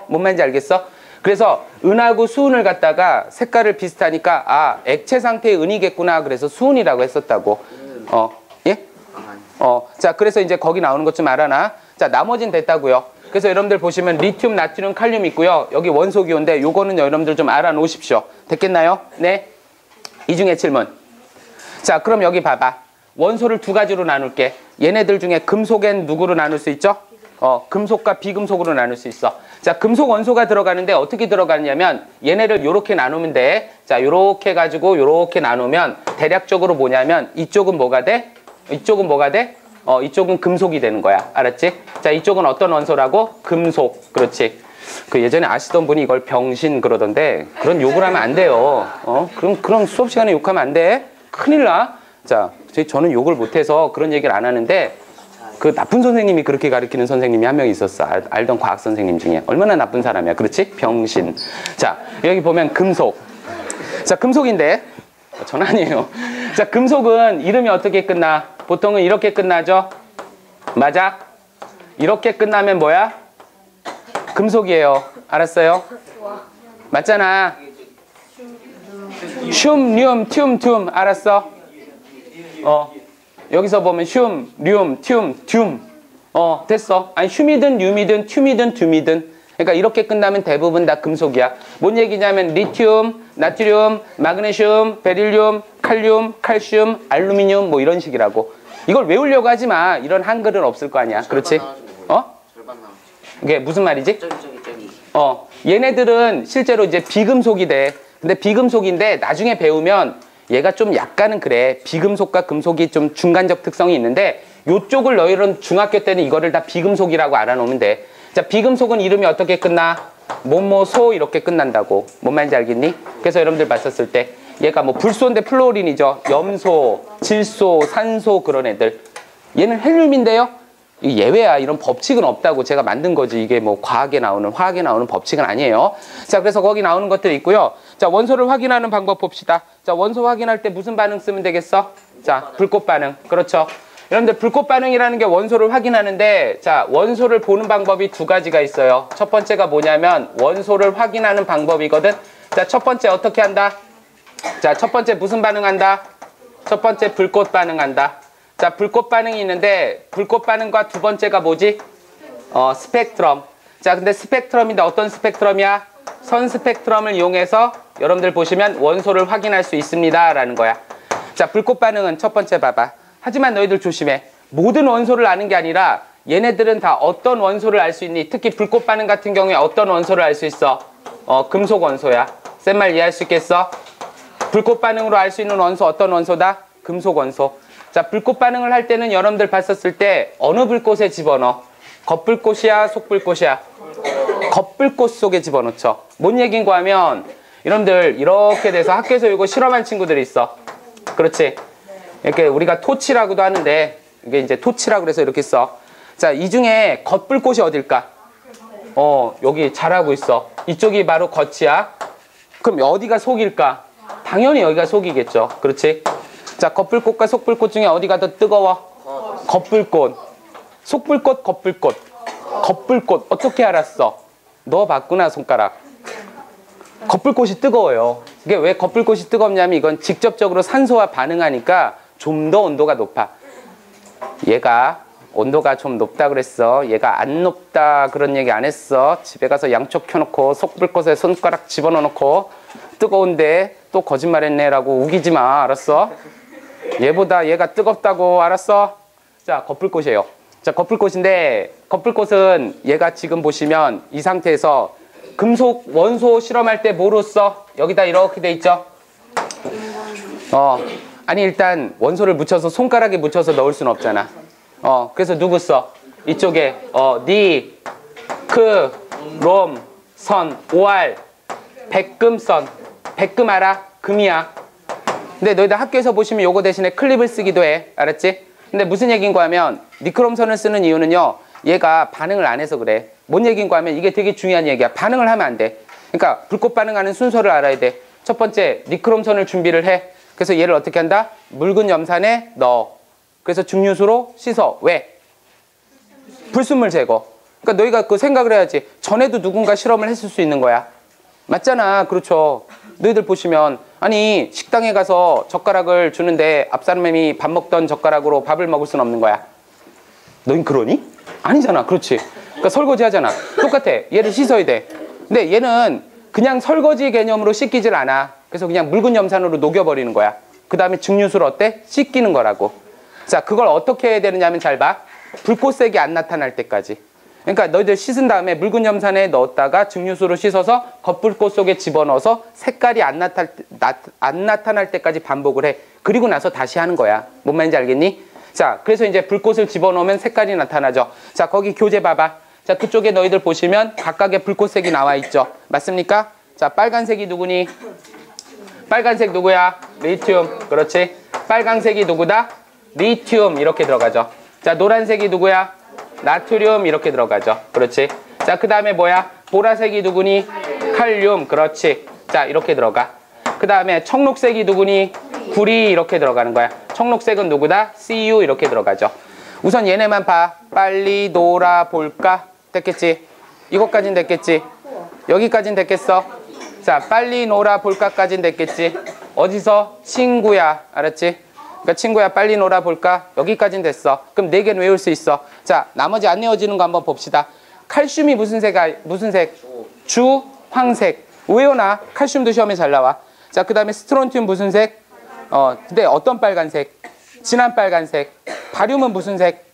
뭔 말인지 알겠어? 그래서 은하고 수은을 갖다가 색깔을 비슷하니까 아, 액체 상태의 은이겠구나. 그래서 수은이라고 했었다고. 예? 자, 그래서 이제 거기 나오는 것 좀 알아놔. 자, 나머진 됐다고요. 그래서 여러분들 보시면 리튬, 나트륨, 칼륨 있고요. 여기 원소 기호인데 요거는 여러분들 좀 알아놓으십시오. 됐겠나요? 네. 이 중에 질문. 자, 그럼 여기 봐봐. 원소를 두 가지로 나눌게. 얘네들 중에 금속엔 누구로 나눌 수 있죠? 금속과 비금속으로 나눌 수 있어. 자, 금속 원소가 들어가는데 어떻게 들어가느냐면 얘네를 요렇게 나누면 돼. 자, 요렇게 가지고 요렇게 나누면 대략적으로 뭐냐면 이쪽은 뭐가 돼? 이쪽은 뭐가 돼? 이쪽은 금속이 되는 거야. 알았지? 자, 이쪽은 어떤 원소라고? 금속. 그렇지. 그 예전에 아시던 분이 이걸 병신 그러던데 그런 욕을 하면 안 돼요. 그럼 수업 시간에 욕하면 안 돼. 큰일 나. 자, 저는 욕을 못해서 그런 얘기를 안 하는데 그 나쁜 선생님이 그렇게 가르치는 선생님이 한 명 있었어. 알던 과학 선생님 중에. 얼마나 나쁜 사람이야. 그렇지? 병신. 자, 여기 보면 금속. 자, 금속인데 전 아니에요. 자, 금속은 이름이 어떻게 끝나? 보통은 이렇게 끝나죠? 맞아? 이렇게 끝나면 뭐야? 금속이에요. 알았어요? 맞잖아. 슘, 륨, 튬. 알았어? 여기서 보면 슘, 륨, 튬. 됐어. 아니, 슘이든 륨이든 튬이든 듐이든. 그러니까 이렇게 끝나면 대부분 다 금속이야. 뭔 얘기냐면 리튬, 나트륨, 마그네슘, 베릴륨, 칼륨, 칼슘, 알루미늄 뭐 이런 식이라고. 이걸 외우려고 하지 마. 이런 한글은 없을 거 아니야. 그렇지? 절반 나오지. 이게 무슨 말이지? 저기. 얘네들은 실제로 이제 비금속이 돼. 근데 비금속인데 나중에 배우면 얘가 좀 약간은 그래. 비금속과 금속이 좀 중간적 특성이 있는데 요쪽을 너희는 중학교 때는 이거를 다 비금속이라고 알아놓으면 돼. 자, 비금속은 이름이 어떻게 끝나? 뭐뭐소 이렇게 끝난다고. 뭔 말인지 알겠니? 그래서 여러분들 봤었을 때 얘가 뭐 불소인데 플로린이죠. 염소, 질소, 산소 그런 애들. 얘는 헬륨인데요. 이게 예외야. 이런 법칙은 없다고 제가 만든 거지. 이게 뭐 과학에 나오는, 화학에 나오는 법칙은 아니에요. 자, 그래서 거기 나오는 것들이 있고요. 자, 원소를 확인하는 방법 봅시다. 자, 원소 확인할 때 무슨 반응 쓰면 되겠어? 자, 불꽃 반응. 그렇죠. 여러분들 불꽃 반응이라는 게 원소를 확인하는데 자, 원소를 보는 방법이 두 가지가 있어요. 첫 번째가 뭐냐면 원소를 확인하는 방법이거든. 자, 첫 번째 어떻게 한다? 자, 첫 번째 무슨 반응한다? 첫 번째 불꽃 반응한다. 자, 불꽃 반응이 있는데 불꽃 반응과 두 번째가 뭐지? 스펙트럼. 자, 근데 스펙트럼인데 어떤 스펙트럼이야? 선 스펙트럼을 이용해서 여러분들 보시면 원소를 확인할 수 있습니다 라는 거야. 자, 불꽃 반응은 첫 번째 봐봐. 하지만 너희들 조심해. 모든 원소를 아는 게 아니라 얘네들은 다 어떤 원소를 알 수 있니? 특히 불꽃 반응 같은 경우에 어떤 원소를 알 수 있어? 금속 원소야. 센 말 이해할 수 있겠어? 불꽃 반응으로 알 수 있는 원소 어떤 원소다? 금속 원소. 자, 불꽃 반응을 할 때는 여러분들 봤었을 때 어느 불꽃에 집어넣어? 겉불꽃이야? 속불꽃이야? 겉불꽃 속에 집어넣죠. 뭔 얘기인가 하면 여러분들 이렇게 돼서 학교에서 이거 실험한 친구들이 있어. 그렇지? 이렇게 우리가 토치라고도 하는데 이게 이제 토치라고 그래서 이렇게 써. 자, 이 중에 겉불꽃이 어딜까? 여기 잘하고 있어. 이쪽이 바로 겉이야. 그럼 어디가 속일까? 당연히 여기가 속이겠죠. 그렇지? 자, 겉불꽃과 속불꽃 중에 어디가 더 뜨거워? 겉불꽃. 속불꽃, 겉불꽃. 겉불꽃. 어떻게 알았어? 너 봤구나, 손가락. 겉불꽃이 뜨거워요. 이게 왜 겉불꽃이 뜨겁냐면 이건 직접적으로 산소와 반응하니까 좀 더 온도가 높아. 얘가 온도가 좀 높다 그랬어. 얘가 안 높다 그런 얘기 안 했어. 집에 가서 양쪽 켜놓고 속불꽃에 손가락 집어넣고 뜨거운데 또 거짓말했네 라고 우기지 마. 알았어? 얘보다 얘가 뜨겁다고. 알았어? 자, 겉불꽃이에요. 자, 겉불꽃인데 겉불꽃은 얘가 지금 보시면 이 상태에서 금속 원소 실험할 때 뭐로 써? 여기다 이렇게 돼 있죠? 아니 일단 원소를 묻혀서 손가락에 묻혀서 넣을 수는 없잖아. 그래서 누구 써? 이쪽에 니, 크, 롬, 선, OR, 백금선. 백금 알아? 금이야. 근데 너희들 학교에서 보시면 요거 대신에 클립을 쓰기도 해. 알았지? 근데 무슨 얘기인가 하면 니크롬선을 쓰는 이유는요. 얘가 반응을 안 해서 그래. 뭔 얘기인가 하면 이게 되게 중요한 얘기야. 반응을 하면 안 돼. 그러니까 불꽃 반응하는 순서를 알아야 돼. 첫 번째, 니크롬선을 준비를 해. 그래서 얘를 어떻게 한다? 묽은 염산에 넣어. 그래서 증류수로 씻어. 왜? 불순물 제거. 그러니까 너희가 그 생각을 해야지. 전에도 누군가 실험을 했을 수 있는 거야. 맞잖아. 그렇죠. 너희들 보시면 아니 식당에 가서 젓가락을 주는데 앞 사람이 밥 먹던 젓가락으로 밥을 먹을 수는 없는 거야. 너희 그러니? 아니잖아. 그렇지. 그러니까 설거지 하잖아. 똑같아. 얘를 씻어야 돼. 근데 얘는 그냥 설거지 개념으로 씻기질 않아. 그래서 그냥 묽은 염산으로 녹여버리는 거야. 그 다음에 증류수를 어때? 씻기는 거라고. 자, 그걸 어떻게 해야 되느냐 하면 잘 봐. 불꽃색이 안 나타날 때까지. 그러니까 너희들 씻은 다음에 묽은 염산에 넣었다가 증류수로 씻어서 겉불꽃 속에 집어넣어서 색깔이 안 나타날 때까지 반복을 해. 그리고 나서 다시 하는 거야. 뭔 말인지 알겠니? 자, 그래서 이제 불꽃을 집어넣으면 색깔이 나타나죠. 자, 거기 교재 봐봐. 자, 그쪽에 너희들 보시면 각각의 불꽃색이 나와 있죠. 맞습니까? 자, 빨간색이 누구니? 빨간색 누구야? 리튬. 그렇지. 빨간색이 누구다? 리튬. 이렇게 들어가죠. 자, 노란색이 누구야? 나트륨. 이렇게 들어가죠. 그렇지. 자, 그 다음에 뭐야? 보라색이 누구니? 칼륨. 그렇지. 자, 이렇게 들어가. 그 다음에 청록색이 누구니? 구리. 이렇게 들어가는 거야. 청록색은 누구다? Cu. 이렇게 들어가죠. 우선 얘네만 봐. 빨리 놀아볼까? 됐겠지? 이것까진 됐겠지? 여기까진 됐겠어? 자, 빨리 놀아볼까까진 됐겠지? 어디서? 친구야. 알았지? 그러니까 친구야 빨리 놀아볼까? 여기까진 됐어. 그럼 4개는 외울 수 있어. 자, 나머지 안 외워지는 거 한번 봅시다. 칼슘이 무슨 색? 주, 황색. 외워놔. 칼슘도 시험에 잘 나와. 자, 그 다음에 스트론튬 무슨 색? 근데 어떤 빨간색? 진한 빨간색. 바륨은 무슨 색?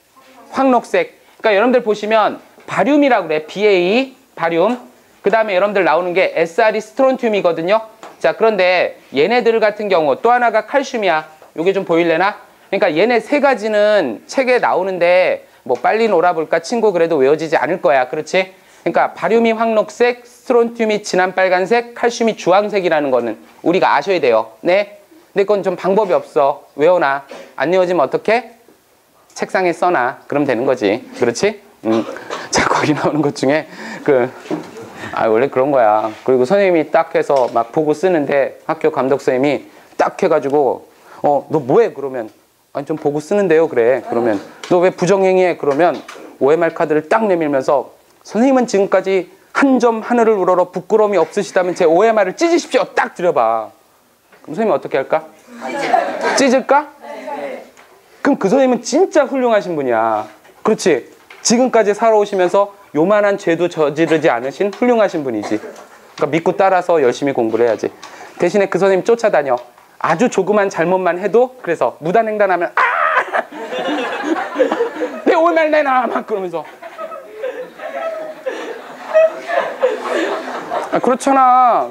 황록색. 그러니까 여러분들 보시면 바륨이라고 그래. BA, 바륨. 그 다음에 여러분들 나오는 게 SR이 스트론튬이거든요. 자, 그런데 얘네들 같은 경우 또 하나가 칼슘이야. 요게 좀 보일래나? 그러니까 얘네 세 가지는 책에 나오는데 뭐 빨리 놀아볼까 친구 그래도 외워지지 않을 거야. 그렇지? 그러니까 바륨이 황록색, 스트론튬이 진한 빨간색, 칼슘이 주황색이라는 거는 우리가 아셔야 돼요. 네? 근데 그건 좀 방법이 없어. 외워놔. 안 외워지면 어떡해? 책상에 써놔. 그럼 되는 거지. 그렇지? 자, 거기 나오는 것 중에 원래 그런 거야. 그리고 선생님이 딱 해서 막 보고 쓰는데 학교 감독 선생님이 딱 해가지고 너 뭐해? 그러면 아니 좀 보고 쓰는데요. 그래. 그러면 너 왜 부정행위해? 그러면 OMR 카드를 딱 내밀면서 선생님은 지금까지 한 점 하늘을 우러러 부끄러움이 없으시다면 제 OMR을 찢으십시오. 딱 들여봐. 그럼 선생님이 어떻게 할까? 찢을까? 그럼 그 선생님은 진짜 훌륭하신 분이야. 그렇지? 지금까지 살아오시면서 요만한 죄도 저지르지 않으신 훌륭하신 분이지. 그러니까 믿고 따라서 열심히 공부를 해야지. 대신에 그 선생님 쫓아다녀. 아주 조그만 잘못만 해도 그래서 무단횡단하면 내 OMR 내놔 막 그러면서 그렇잖아.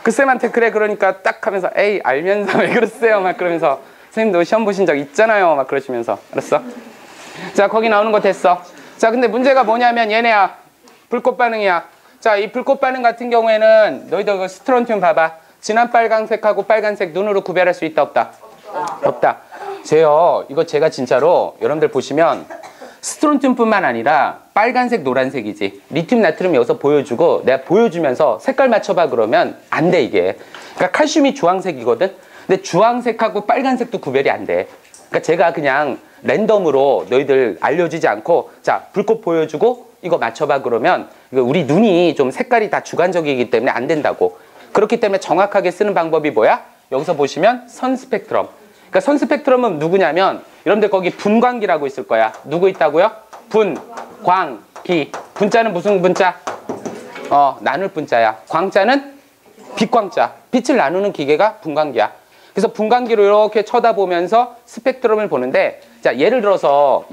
그 쌤한테 그래 그러니까 딱 하면서 에이 알면서 왜 그러세요 막 그러면서 선생님도 시험 보신 적 있잖아요 막 그러시면서. 알았어? 자, 거기 나오는 거 됐어. 자, 근데 문제가 뭐냐면 얘네야 불꽃 반응이야. 자, 이 불꽃 반응 같은 경우에는 너희들 그 스트론튬 봐봐. 진한 빨간색하고 빨간색 눈으로 구별할 수 있다 없다? 없다. 이거 제가 진짜로 여러분들 보시면 스트론튬뿐만 아니라 빨간색 노란색이지. 리튬 나트륨 여기서 보여주고 내가 보여주면서 색깔 맞춰봐 그러면 안 돼 이게. 그러니까 칼슘이 주황색이거든. 근데 주황색하고 빨간색도 구별이 안 돼. 그러니까 제가 그냥 랜덤으로 너희들 알려주지 않고 자 불꽃 보여주고 이거 맞춰봐 그러면 우리 눈이 좀 색깔이 다 주관적이기 때문에 안 된다고. 그렇기 때문에 정확하게 쓰는 방법이 뭐야? 여기서 보시면 선 스펙트럼. 그러니까 선 스펙트럼은 누구냐면 여러분들 거기 분광기라고 있을 거야. 누구 있다고요? 분, 광, 기. 분자는 무슨 분자? 나눌 분자야. 광자는 빛광자. 빛을 나누는 기계가 분광기야. 그래서 분광기로 이렇게 쳐다보면서 스펙트럼을 보는데 자 예를 들어서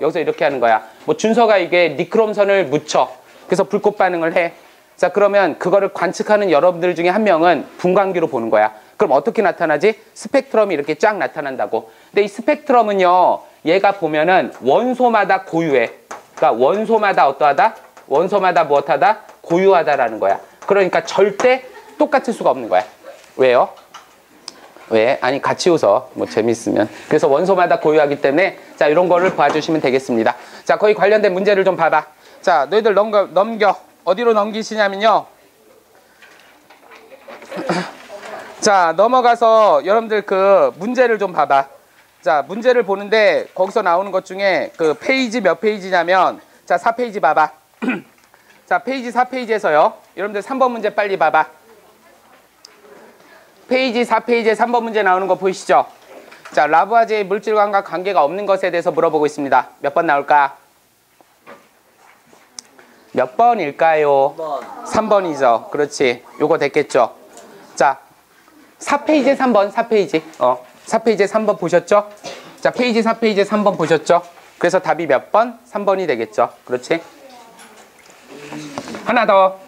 여기서 이렇게 하는 거야. 뭐 준서가 이게 니크롬선을 묻혀. 그래서 불꽃 반응을 해. 자 그러면 그거를 관측하는 여러분들 중에 한 명은 분광기로 보는 거야. 그럼 어떻게 나타나지? 스펙트럼이 이렇게 쫙 나타난다고. 근데 이 스펙트럼은요. 얘가 보면은 원소마다 고유해. 그러니까 원소마다 어떠하다? 원소마다 무엇하다? 고유하다라는 거야. 그러니까 절대 똑같을 수가 없는 거야. 왜요? 왜? 아니 같이 웃어. 뭐 재밌으면. 그래서 원소마다 고유하기 때문에 자 이런 거를 봐주시면 되겠습니다. 자 거기 관련된 문제를 좀 봐봐. 자 너희들 넘겨. 어디로 넘기시냐면요. 자, 넘어가서 여러분들 그 문제를 좀 봐봐. 자, 문제를 보는데 거기서 나오는 것 중에 그 페이지 몇 페이지냐면, 자, 4페이지 봐봐. 자, 페이지 4페이지에서요. 여러분들 3번 문제 빨리 봐봐. 페이지 4페이지에 3번 문제 나오는 거 보이시죠? 자, 라부아제의 물질관과 관계가 없는 것에 대해서 물어보고 있습니다. 몇 번 나올까? 몇 번일까요? 3번이죠. 그렇지. 요거 됐겠죠? 자, 4페이지에 3번, 4페이지. 4페이지에 3번 보셨죠? 자, 페이지 4페이지에 3번 보셨죠? 그래서 답이 몇 번? 3번이 되겠죠. 그렇지? 하나 더.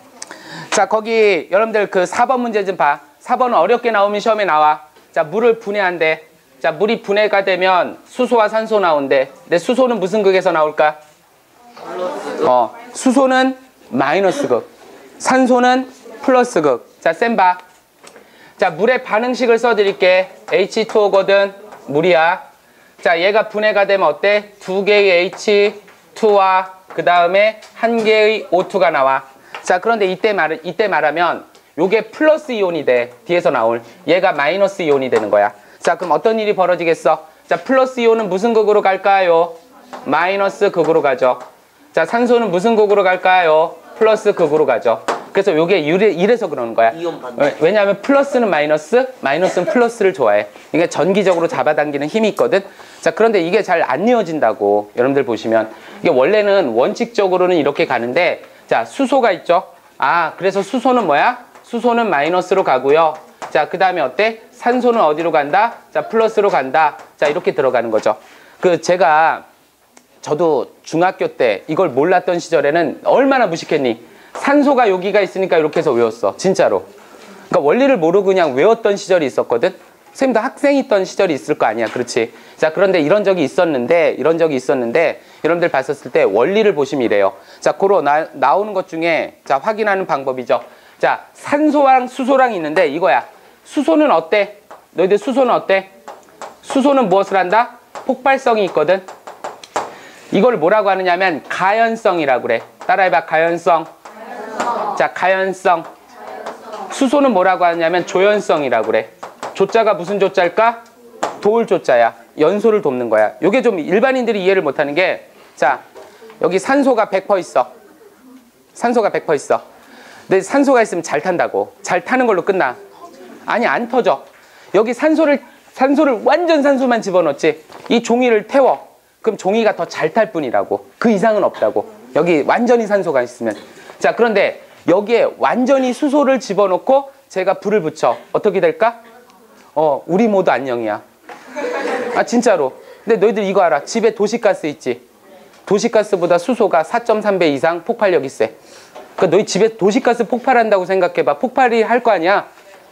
자, 거기 여러분들 그 4번 문제 좀 봐. 4번은 어렵게 나오면 시험에 나와. 자, 물을 분해한대. 자, 물이 분해가 되면 수소와 산소 나온대. 근데 수소는 무슨 극에서 나올까? 수소는 마이너스 극. 산소는 플러스 극. 자, 쌤 봐. 자, 물의 반응식을 써드릴게. H2O거든. 물이야. 자, 얘가 분해가 되면 어때? 두 개의 H2와 그 다음에 한 개의 O2가 나와. 자, 그런데 이때 말하면 요게 플러스 이온이 돼. 뒤에서 나올. 얘가 마이너스 이온이 되는 거야. 자, 그럼 어떤 일이 벌어지겠어? 자, 플러스 이온은 무슨 극으로 갈까요? 마이너스 극으로 가죠. 자, 산소는 무슨 극으로 갈까요? 플러스 극으로 가죠. 그래서 요게 이래서 그러는 거야. 왜냐하면 플러스는 마이너스, 마이너스는 플러스를 좋아해. 이게 전기적으로 잡아당기는 힘이 있거든. 자, 그런데 이게 잘 안 이어진다고 여러분들 보시면. 이게 원래는 원칙적으로는 이렇게 가는데, 자, 수소가 있죠. 아, 그래서 수소는 뭐야? 수소는 마이너스로 가고요. 자, 그 다음에 어때? 산소는 어디로 간다? 자, 플러스로 간다. 자, 이렇게 들어가는 거죠. 저도 중학교 때 이걸 몰랐던 시절에는 얼마나 무식했니? 산소가 여기가 있으니까 이렇게 해서 외웠어. 진짜로. 그러니까 원리를 모르고 그냥 외웠던 시절이 있었거든. 선생님도 학생이 있던 시절이 있을 거 아니야. 그렇지? 자, 그런데 이런 적이 있었는데 여러분들 봤었을 때 원리를 보시면 이래요. 자, 고로 나오는 것 중에 자, 확인하는 방법이죠. 자, 산소랑 수소랑 있는데 이거야. 수소는 어때? 너희들 수소는 어때? 수소는 무엇을 한다? 폭발성이 있거든. 이걸 뭐라고 하느냐면 가연성이라고 그래. 따라해봐. 가연성. 자, 가연성. 수소는 뭐라고 하냐면 조연성이라고 그래. 조자가 무슨 조자일까? 도울 조자야. 연소를 돕는 거야. 요게 좀 일반인들이 이해를 못하는 게, 자, 여기 산소가 100% 있어. 산소가 100% 있어. 근데 산소가 있으면 잘 탄다고. 잘 타는 걸로 끝나. 아니, 안 터져. 여기 산소를 완전 산소만 집어넣지. 이 종이를 태워. 그럼 종이가 더 잘 탈 뿐이라고. 그 이상은 없다고. 여기 완전히 산소가 있으면. 자, 그런데 여기에 완전히 수소를 집어넣고 제가 불을 붙여. 어떻게 될까? 우리 모두 안녕이야. 아, 진짜로. 근데 너희들 이거 알아. 집에 도시가스 있지? 도시가스보다 수소가 4.3배 이상 폭발력이 세. 그러니까 너희 집에 도시가스 폭발한다고 생각해봐. 폭발이 할 거 아니야?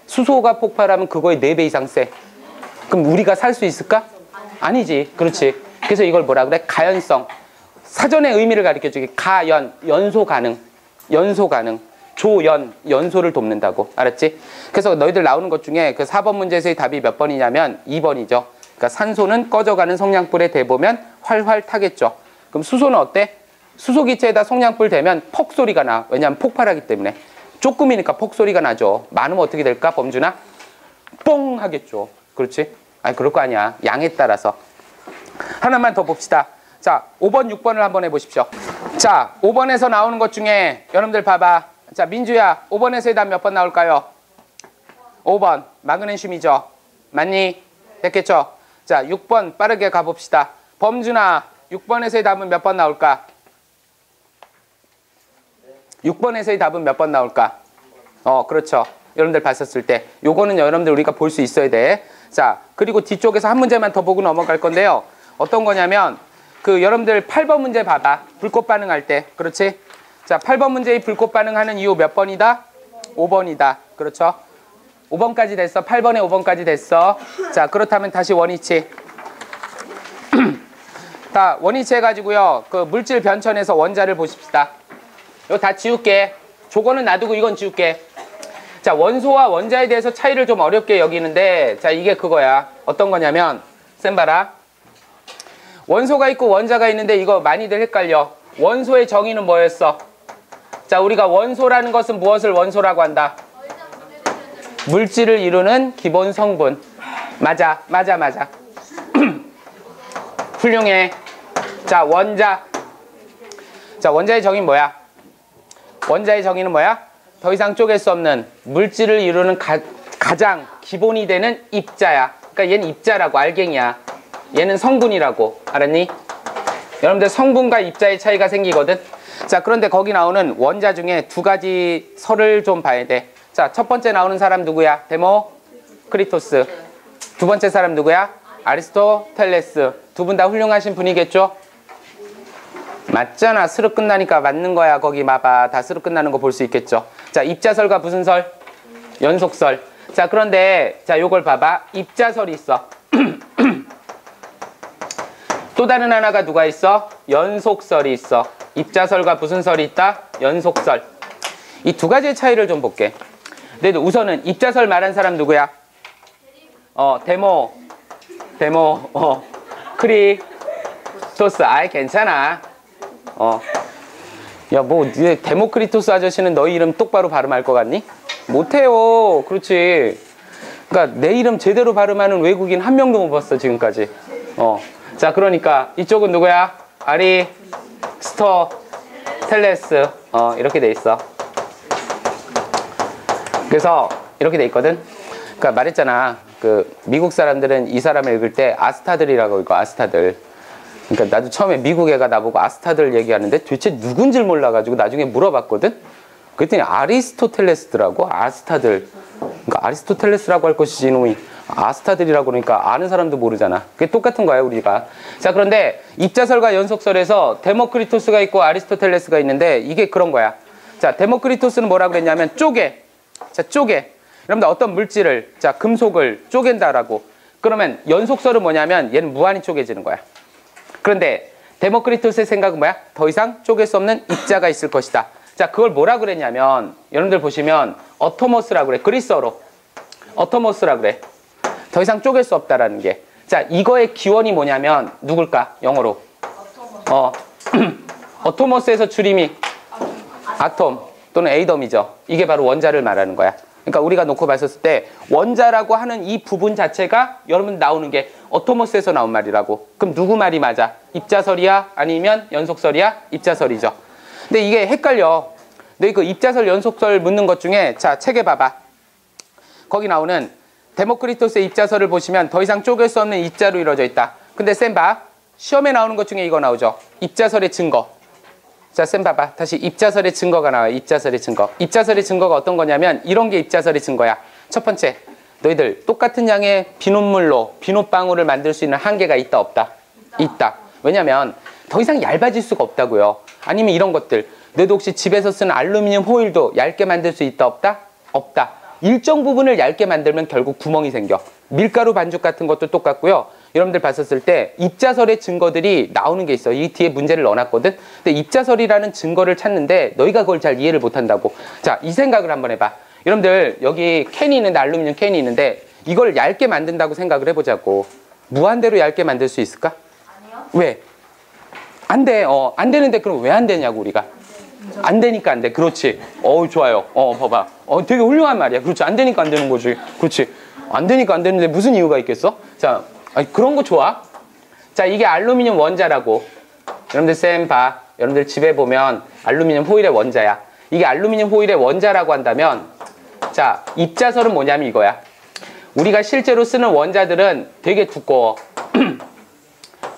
수소가 폭발하면 그거의 4배 이상 세. 그럼 우리가 살 수 있을까? 아니지. 그렇지. 그래서 이걸 뭐라 그래? 가연성. 사전의 의미를 가르쳐주기. 가연, 연소 가능. 연소 가능. 조연, 연소를 돕는다고. 알았지? 그래서 너희들 나오는 것 중에 그 4번 문제에서의 답이 몇 번이냐면 2번이죠. 그러니까 산소는 꺼져가는 성냥불에 대보면 활활 타겠죠. 그럼 수소는 어때? 수소기체에다 성냥불 대면 퍽 소리가 나. 왜냐하면 폭발하기 때문에. 조금이니까 퍽 소리가 나죠. 많으면 어떻게 될까? 범준아? 뽕 하겠죠. 그렇지? 아니, 그럴 거 아니야. 양에 따라서. 하나만 더 봅시다. 자, 5번, 6번을 한번 해보십시오. 자, 5번에서 나오는 것 중에 여러분들 봐봐. 자, 민주야, 5번에서의 답 몇 번 나올까요? 5번, 마그네슘이죠. 맞니? 됐겠죠? 자, 6번 빠르게 가봅시다. 범준아, 6번에서의 답은 몇 번 나올까? 6번에서의 답은 몇 번 나올까? 그렇죠. 여러분들 봤었을 때. 요거는 여러분들 우리가 볼 수 있어야 돼. 자, 그리고 뒤쪽에서 한 문제만 더 보고 넘어갈 건데요. 어떤 거냐면, 여러분들 8번 문제 봐봐. 불꽃 반응할 때. 그렇지? 자, 8번 문제의 불꽃 반응하는 이유 몇 번이다? 5번이다. 그렇죠? 5번까지 됐어. 8번에 5번까지 됐어. 자, 그렇다면 다시 원위치. 자, 원위치 해가지고요. 그 물질 변천에서 원자를 보십시다. 이거 다 지울게. 저거는 놔두고 이건 지울게. 자, 원소와 원자에 대해서 차이를 좀 어렵게 여기는데, 자, 이게 그거야. 어떤 거냐면, 쌤 봐라. 원소가 있고 원자가 있는데 이거 많이들 헷갈려. 원소의 정의는 뭐였어? 자, 우리가 원소라는 것은 무엇을 원소라고 한다? 물질을 이루는 기본 성분. 맞아. 훌륭해. 자, 원자. 자, 원자의 정의는 뭐야? 원자의 정의는 뭐야? 더 이상 쪼갤 수 없는 물질을 이루는 가장 기본이 되는 입자야. 그러니까 얘는 입자라고, 알갱이야. 얘는 성분이라고. 알았니? 여러분들 성분과 입자의 차이가 생기거든. 자, 그런데 거기 나오는 원자 중에 두 가지 설을 좀 봐야 돼. 자, 첫 번째 나오는 사람 누구야? 데모크리토스. 두 번째 사람 누구야? 아리스토텔레스. 두 분 다 훌륭하신 분이겠죠? 맞잖아. 스르 끝나니까 맞는 거야. 거기 봐봐. 다 스르 끝나는 거 볼 수 있겠죠? 자, 입자설과 무슨 설? 연속설. 자, 그런데 자, 요걸 봐봐. 입자설이 있어. 또 다른 하나가 누가 있어? 연속설이 있어. 입자설과 무슨 설이 있다? 연속설. 이 두 가지의 차이를 좀 볼게. 근데 우선은 입자설 말한 사람 누구야? 크리토스. 아이, 괜찮아. 야, 뭐 데모크리토스 아저씨는 너희 이름 똑바로 발음할 것 같니? 못해요. 그렇지. 그러니까 내 이름 제대로 발음하는 외국인 한 명도 못 봤어, 지금까지. 자, 그러니까 이쪽은 누구야? 아리스토텔레스. 이렇게 돼 있어. 그래서 이렇게 돼 있거든. 그러니까 말했잖아. 그 미국 사람들은 이 사람을 읽을 때 아스타들이라고 읽어. 아스타들. 그러니까 나도 처음에 미국 애가 나보고 아스타들 얘기하는데 도대체 누군지를 몰라가지고 나중에 물어봤거든. 그랬더니 아리스토텔레스더라고. 아스타들. 그러니까 아리스토텔레스라고 할 것이지 이놈이 아스타들이라고 그러니까 아는 사람도 모르잖아. 그게 똑같은 거야 우리가. 자, 그런데 입자설과 연속설에서 데모크리토스가 있고 아리스토텔레스가 있는데 이게 그런 거야. 자, 데모크리토스는 뭐라고 그랬냐면 쪼개. 자, 쪼개. 여러분들 어떤 물질을, 자, 금속을 쪼갠다라고. 그러면 연속설은 뭐냐면 얘는 무한히 쪼개지는 거야. 그런데 데모크리토스의 생각은 뭐야? 더 이상 쪼갤 수 없는 입자가 있을 것이다. 자, 그걸 뭐라 그랬냐면 여러분들 보시면 어토모스라고 그래. 그리스어로 어토모스라고 그래. 더 이상 쪼갤 수 없다라는 게. 자, 이거의 기원이 뭐냐면 누굴까? 영어로 어토모스에서 줄임이 아톰 또는 에이덤이죠. 이게 바로 원자를 말하는 거야. 그러니까 우리가 놓고 봤었을 때 원자라고 하는 이 부분 자체가 여러분 나오는 게 어토모스에서 나온 말이라고. 그럼 누구 말이 맞아? 입자설이야? 아니면 연속설이야? 입자설이죠. 근데 이게 헷갈려. 근데 그 입자설, 연속설 묻는 것 중에 자, 책에 봐봐. 거기 나오는 데모크리토스의 입자설을 보시면 더 이상 쪼갤 수 없는 입자로 이루어져 있다. 근데 쌤 봐. 시험에 나오는 것 중에 이거 나오죠. 입자설의 증거. 자, 쌤 봐봐. 다시 입자설의 증거가 나와요. 입자설의 증거. 입자설의 증거가 어떤 거냐면 이런 게 입자설의 증거야. 첫 번째, 너희들 똑같은 양의 비눗물로 비눗방울을 만들 수 있는 한계가 있다 없다? 있다. 왜냐면 더 이상 얇아질 수가 없다고요. 아니면 이런 것들. 너희도 혹시 집에서 쓰는 알루미늄 호일도 얇게 만들 수 있다 없다? 없다. 일정 부분을 얇게 만들면 결국 구멍이 생겨. 밀가루 반죽 같은 것도 똑같고요. 여러분들 봤었을 때 입자설의 증거들이 나오는 게 있어. 이 뒤에 문제를 넣어놨거든. 근데 입자설이라는 증거를 찾는데 너희가 그걸 잘 이해를 못한다고. 자, 이 생각을 한번 해봐. 여러분들 여기 캔이 있는데, 알루미늄 캔이 있는데 이걸 얇게 만든다고 생각을 해보자고. 무한대로 얇게 만들 수 있을까? 아니요. 왜? 안 돼. 안 되는데 그럼 왜 안 되냐고 우리가. 안 되니까 안 돼. 그렇지. 좋아요. 봐봐. 되게 훌륭한 말이야. 그렇지. 안 되니까 안 되는 거지. 그렇지. 안 되니까 안 되는데 무슨 이유가 있겠어? 자, 그런 거 좋아. 자, 이게 알루미늄 원자라고. 여러분들 쌤 봐. 여러분들 집에 보면 알루미늄 호일의 원자야. 이게 알루미늄 호일의 원자라고 한다면 자, 입자설은 뭐냐면 이거야. 우리가 실제로 쓰는 원자들은 되게 두꺼워.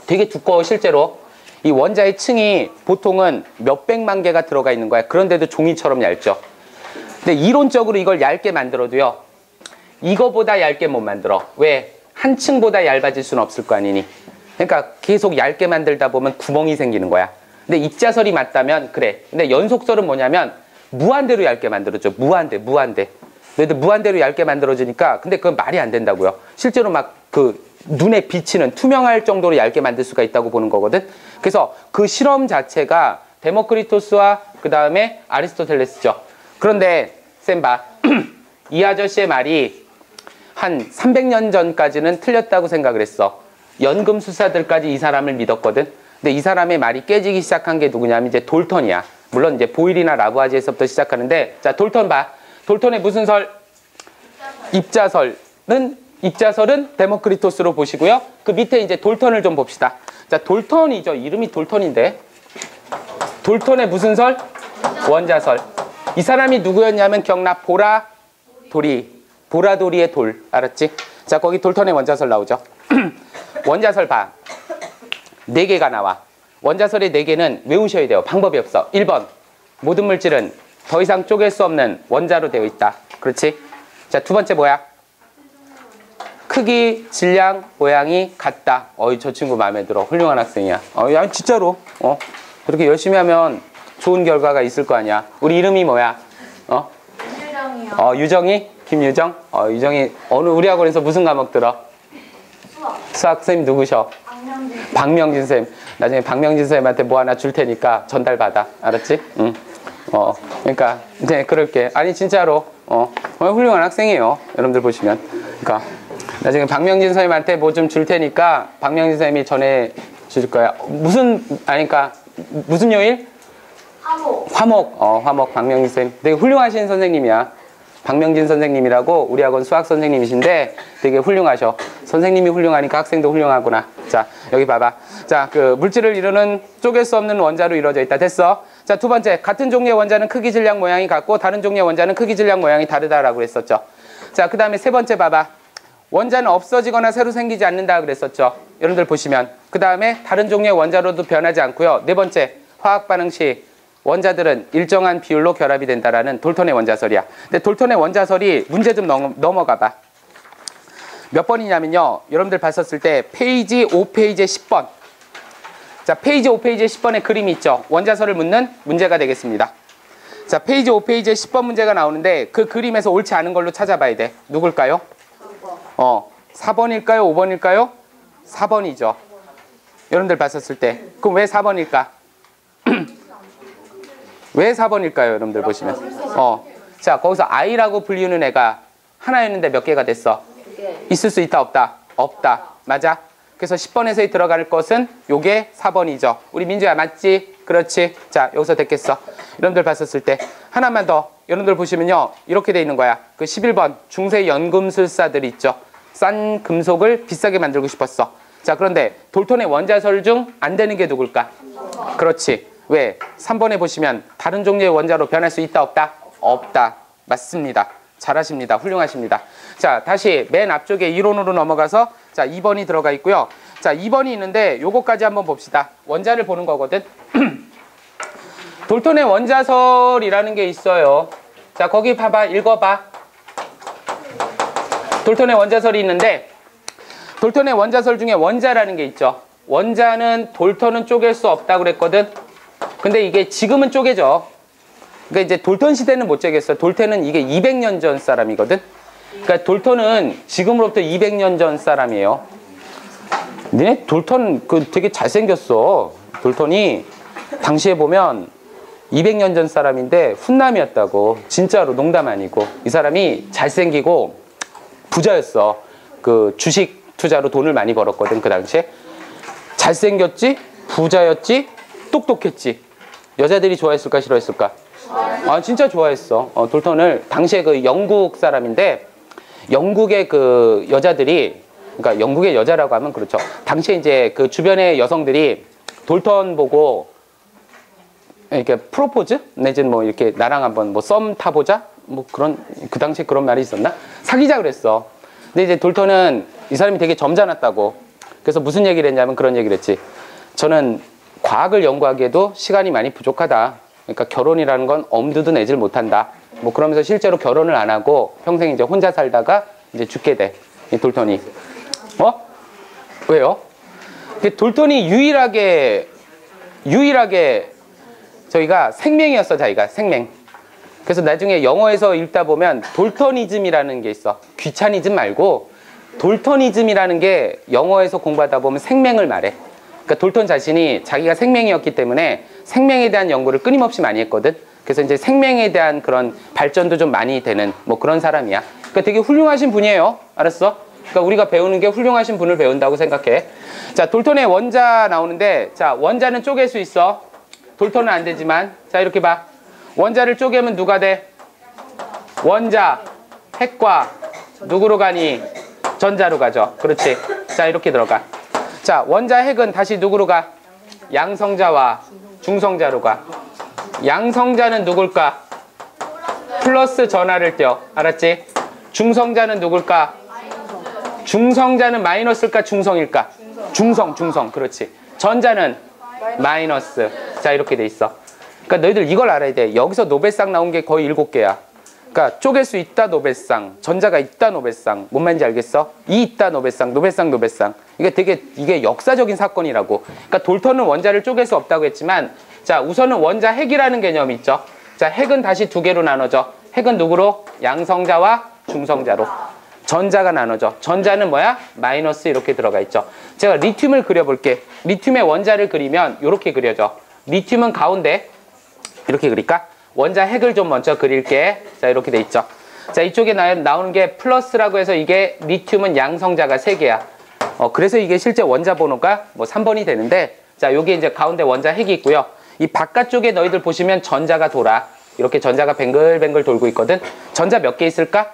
되게 두꺼워 실제로. 이 원자의 층이 보통은 몇백만 개가 들어가 있는 거야. 그런데도 종이처럼 얇죠. 근데 이론적으로 이걸 얇게 만들어도요. 이거보다 얇게 못 만들어. 왜? 한 층보다 얇아질 수는 없을 거 아니니. 그러니까 계속 얇게 만들다 보면 구멍이 생기는 거야. 근데 입자설이 맞다면 그래. 근데 연속설은 뭐냐면 무한대로 얇게 만들어줘. 무한대. 너희들 무한대로 얇게 만들어주니까 근데 그건 말이 안 된다고요. 실제로 막 그 눈에 비치는 투명할 정도로 얇게 만들 수가 있다고 보는 거거든. 그래서 그 실험 자체가 데모크리토스와 그 다음에 아리스토텔레스죠. 그런데 쌤 봐. 이 아저씨의 말이 한 300년 전까지는 틀렸다고 생각을 했어. 연금술사들까지 이 사람을 믿었거든. 근데 이 사람의 말이 깨지기 시작한 게 누구냐면 이제 돌턴이야. 물론 이제 보일이나 라부아지에서부터 시작하는데 자, 돌턴 봐. 돌턴의 무슨 설? 입자설은 데모크리토스로 보시고요. 그 밑에 이제 돌턴을 좀 봅시다. 자, 돌턴이죠. 이름이 돌턴인데. 돌턴의 무슨 설? 원자설. 이 사람이 누구였냐면 기억나? 보라돌이의 돌. 알았지? 자, 거기 돌턴의 원자설 나오죠. 원자설 봐. 4개가 나와. 원자설의 4개는 외우셔야 돼요. 방법이 없어. 1번. 모든 물질은 더 이상 쪼갤 수 없는 원자로 되어 있다. 그렇지? 자, 2번째 뭐야? 크기, 질량, 모양이 같다. 어이, 저 친구 마음에 들어. 훌륭한 학생이야. 야, 진짜로. 그렇게 열심히 하면 좋은 결과가 있을 거 아니야. 우리 이름이 뭐야? 유정이요. 유정이? 김유정? 유정이 우리 학원에서 무슨 과목 들어? 수학 선생님 누구셔? 박명진 선생님. 나중에 박명진 선생님한테 뭐 하나 줄 테니까 전달받아. 알았지? 응. 그러니까 이제 그럴게. 아니 진짜로 훌륭한 학생이에요. 여러분들 보시면. 그러니까 나중에 박명진 선생님한테 뭐 좀 줄 테니까 박명진 선생님이 전해 줄 거야. 그러니까 무슨 요일? 화목 박명진 선생님. 되게 훌륭하신 선생님이야. 박명진 선생님이라고 우리 학원 수학 선생님이신데 되게 훌륭하셔. 선생님이 훌륭하니까 학생도 훌륭하구나. 자, 여기 봐봐. 자, 그 물질을 이루는 쪼갤 수 없는 원자로 이루어져 있다. 됐어? 자, 2번째. 같은 종류의 원자는 크기, 질량, 모양이 같고 다른 종류의 원자는 크기, 질량, 모양이 다르다라고 했었죠. 자, 그 다음에 3번째 봐봐. 원자는 없어지거나 새로 생기지 않는다 그랬었죠. 여러분들 보시면. 그 다음에 다른 종류의 원자로도 변하지 않고요. 4번째. 화학 반응 시 원자들은 일정한 비율로 결합이 된다라는 돌턴의 원자설이야. 근데 돌턴의 원자설이 문제 좀 넘어가 봐. 몇 번이냐면요. 여러분들 봤었을 때 페이지 5페이지 10번. 자, 페이지 5페이지 10번에 그림이 있죠. 원자설을 묻는 문제가 되겠습니다. 자, 페이지 5페이지 10번 문제가 나오는데 그 그림에서 옳지 않은 걸로 찾아봐야 돼. 누굴까요? 4번일까요? 5번일까요? 4번이죠. 여러분들 봤었을 때. 그럼 왜 4번일까? 왜 4번일까요? 여러분들 보시면. 자, 거기서 I라고 불리우는 애가 하나였는데 몇 개가 됐어? 있을 수 있다, 없다? 없다. 맞아? 그래서 10번에서 들어갈 것은 요게 4번이죠. 우리 민주야, 맞지? 그렇지. 자, 여기서 됐겠어. 여러분들 봤었을 때. 하나만 더. 여러분들 보시면요. 이렇게 돼 있는 거야. 그 11번. 중세 연금술사들 있죠. 싼 금속을 비싸게 만들고 싶었어. 자, 그런데 돌턴의 원자설 중 안 되는 게 누굴까? 그렇지. 왜? 3번에 보시면 다른 종류의 원자로 변할 수 있다, 없다? 없다. 맞습니다. 잘하십니다. 훌륭하십니다. 자, 다시 맨 앞쪽에 이론으로 넘어가서 자, 2번이 들어가 있고요. 자, 2번이 있는데 요거까지 한번 봅시다. 원자를 보는 거거든. 돌턴의 원자설이라는 게 있어요. 자, 거기 봐봐. 읽어봐. 돌턴의 원자설이 있는데 돌턴의 원자설 중에 원자라는 게 있죠. 원자는 돌턴은 쪼갤 수 없다고 그랬거든. 근데 이게 지금은 쪼개져. 그러니까 이제 돌턴 시대는 못 쪼개겠어. 돌턴은 이게 200년 전 사람이거든. 그러니까 돌턴은 지금으로부터 200년 전 사람이에요. 니네 돌턴 되게 잘생겼어. 돌턴이 당시에 보면 200년 전 사람인데 훈남이었다고. 진짜로 농담 아니고. 이 사람이 잘생기고 부자였어. 그 주식 투자로 돈을 많이 벌었거든. 그 당시에. 잘생겼지? 부자였지? 똑똑했지? 여자들이 좋아했을까 싫어했을까? 진짜 좋아했어. 돌턴을 당시에 그 영국 사람인데 영국의 그 여자들이, 그러니까 영국의 여자라고 하면 그렇죠. 당시에 이제 그 주변의 여성들이 돌턴 보고 이렇게 프로포즈 내지는 뭐 이렇게 나랑 한번 뭐 썸 타보자 뭐 그런, 그 당시에 그런 말이 있었나? 사귀자 그랬어. 근데 이제 돌턴은 이 사람이 되게 점잖았다고. 그래서 무슨 얘기를 했냐면 그런 얘기를 했지. 저는 과학을 연구하기에도 시간이 많이 부족하다. 그러니까 결혼이라는 건 엄두도 내질 못한다. 뭐 그러면서 실제로 결혼을 안 하고 평생 이제 혼자 살다가 이제 죽게 돼. 이 돌턴이. 왜요? 돌턴이 유일하게 저희가 생명이었어. 자기가 생명. 그래서 나중에 영어에서 읽다 보면 돌턴이즘이라는 게 있어. 귀차니즘 말고 돌턴이즘이라는 게 영어에서 공부하다 보면 생명을 말해. 그러니까 돌턴 자신이 자기가 생명이었기 때문에 생명에 대한 연구를 끊임없이 많이 했거든. 그래서 이제 생명에 대한 그런 발전도 좀 많이 되는 뭐 그런 사람이야. 그러니까 되게 훌륭하신 분이에요. 알았어? 그러니까 우리가 배우는 게 훌륭하신 분을 배운다고 생각해. 자, 돌턴의 원자 나오는데, 자, 원자는 쪼갤 수 있어. 돌턴은 안 되지만. 자, 이렇게 봐. 원자를 쪼개면 누가 돼? 원자, 핵과 누구로 가니? 전자로 가죠. 그렇지. 자, 이렇게 들어가. 자, 원자 핵은 다시 누구로 가? 양성자와 중성자로 가. 양성자는 누굴까? 플러스 전하를 떼어. 알았지? 중성자는 누굴까? 중성자는 마이너스일까? 중성일까? 중성. 그렇지. 전자는 마이너스. 자, 이렇게 돼 있어. 그러니까 너희들 이걸 알아야 돼. 여기서 노벨상 나온 게 거의 7개야. 그러니까 쪼갤 수 있다 노벨상, 전자가 있다 노벨상. 뭔 말인지 알겠어? 이 있다 노벨상. 이게 역사적인 사건이라고. 그러니까 돌턴은 원자를 쪼갤 수 없다고 했지만, 자, 우선은 원자 핵이라는 개념이 있죠. 자, 핵은 다시 두 개로 나눠져. 핵은 누구로? 양성자와 중성자로. 전자가 나눠져. 전자는 뭐야? 마이너스 이렇게 들어가 있죠. 제가 리튬을 그려볼게. 리튬의 원자를 그리면 이렇게 그려져. 리튬은 가운데 이렇게 그릴까? 원자 핵을 좀 먼저 그릴게. 자, 이렇게 돼 있죠. 자, 이쪽에 나오는 게 플러스라고 해서 이게 리튬은 양성자가 3개야. 그래서 이게 실제 원자 번호가 뭐 3번이 되는데, 자, 여기 이제 가운데 원자 핵이 있고요. 이 바깥쪽에 너희들 보시면 전자가 돌아. 이렇게 전자가 뱅글뱅글 돌고 있거든. 전자 몇 개 있을까?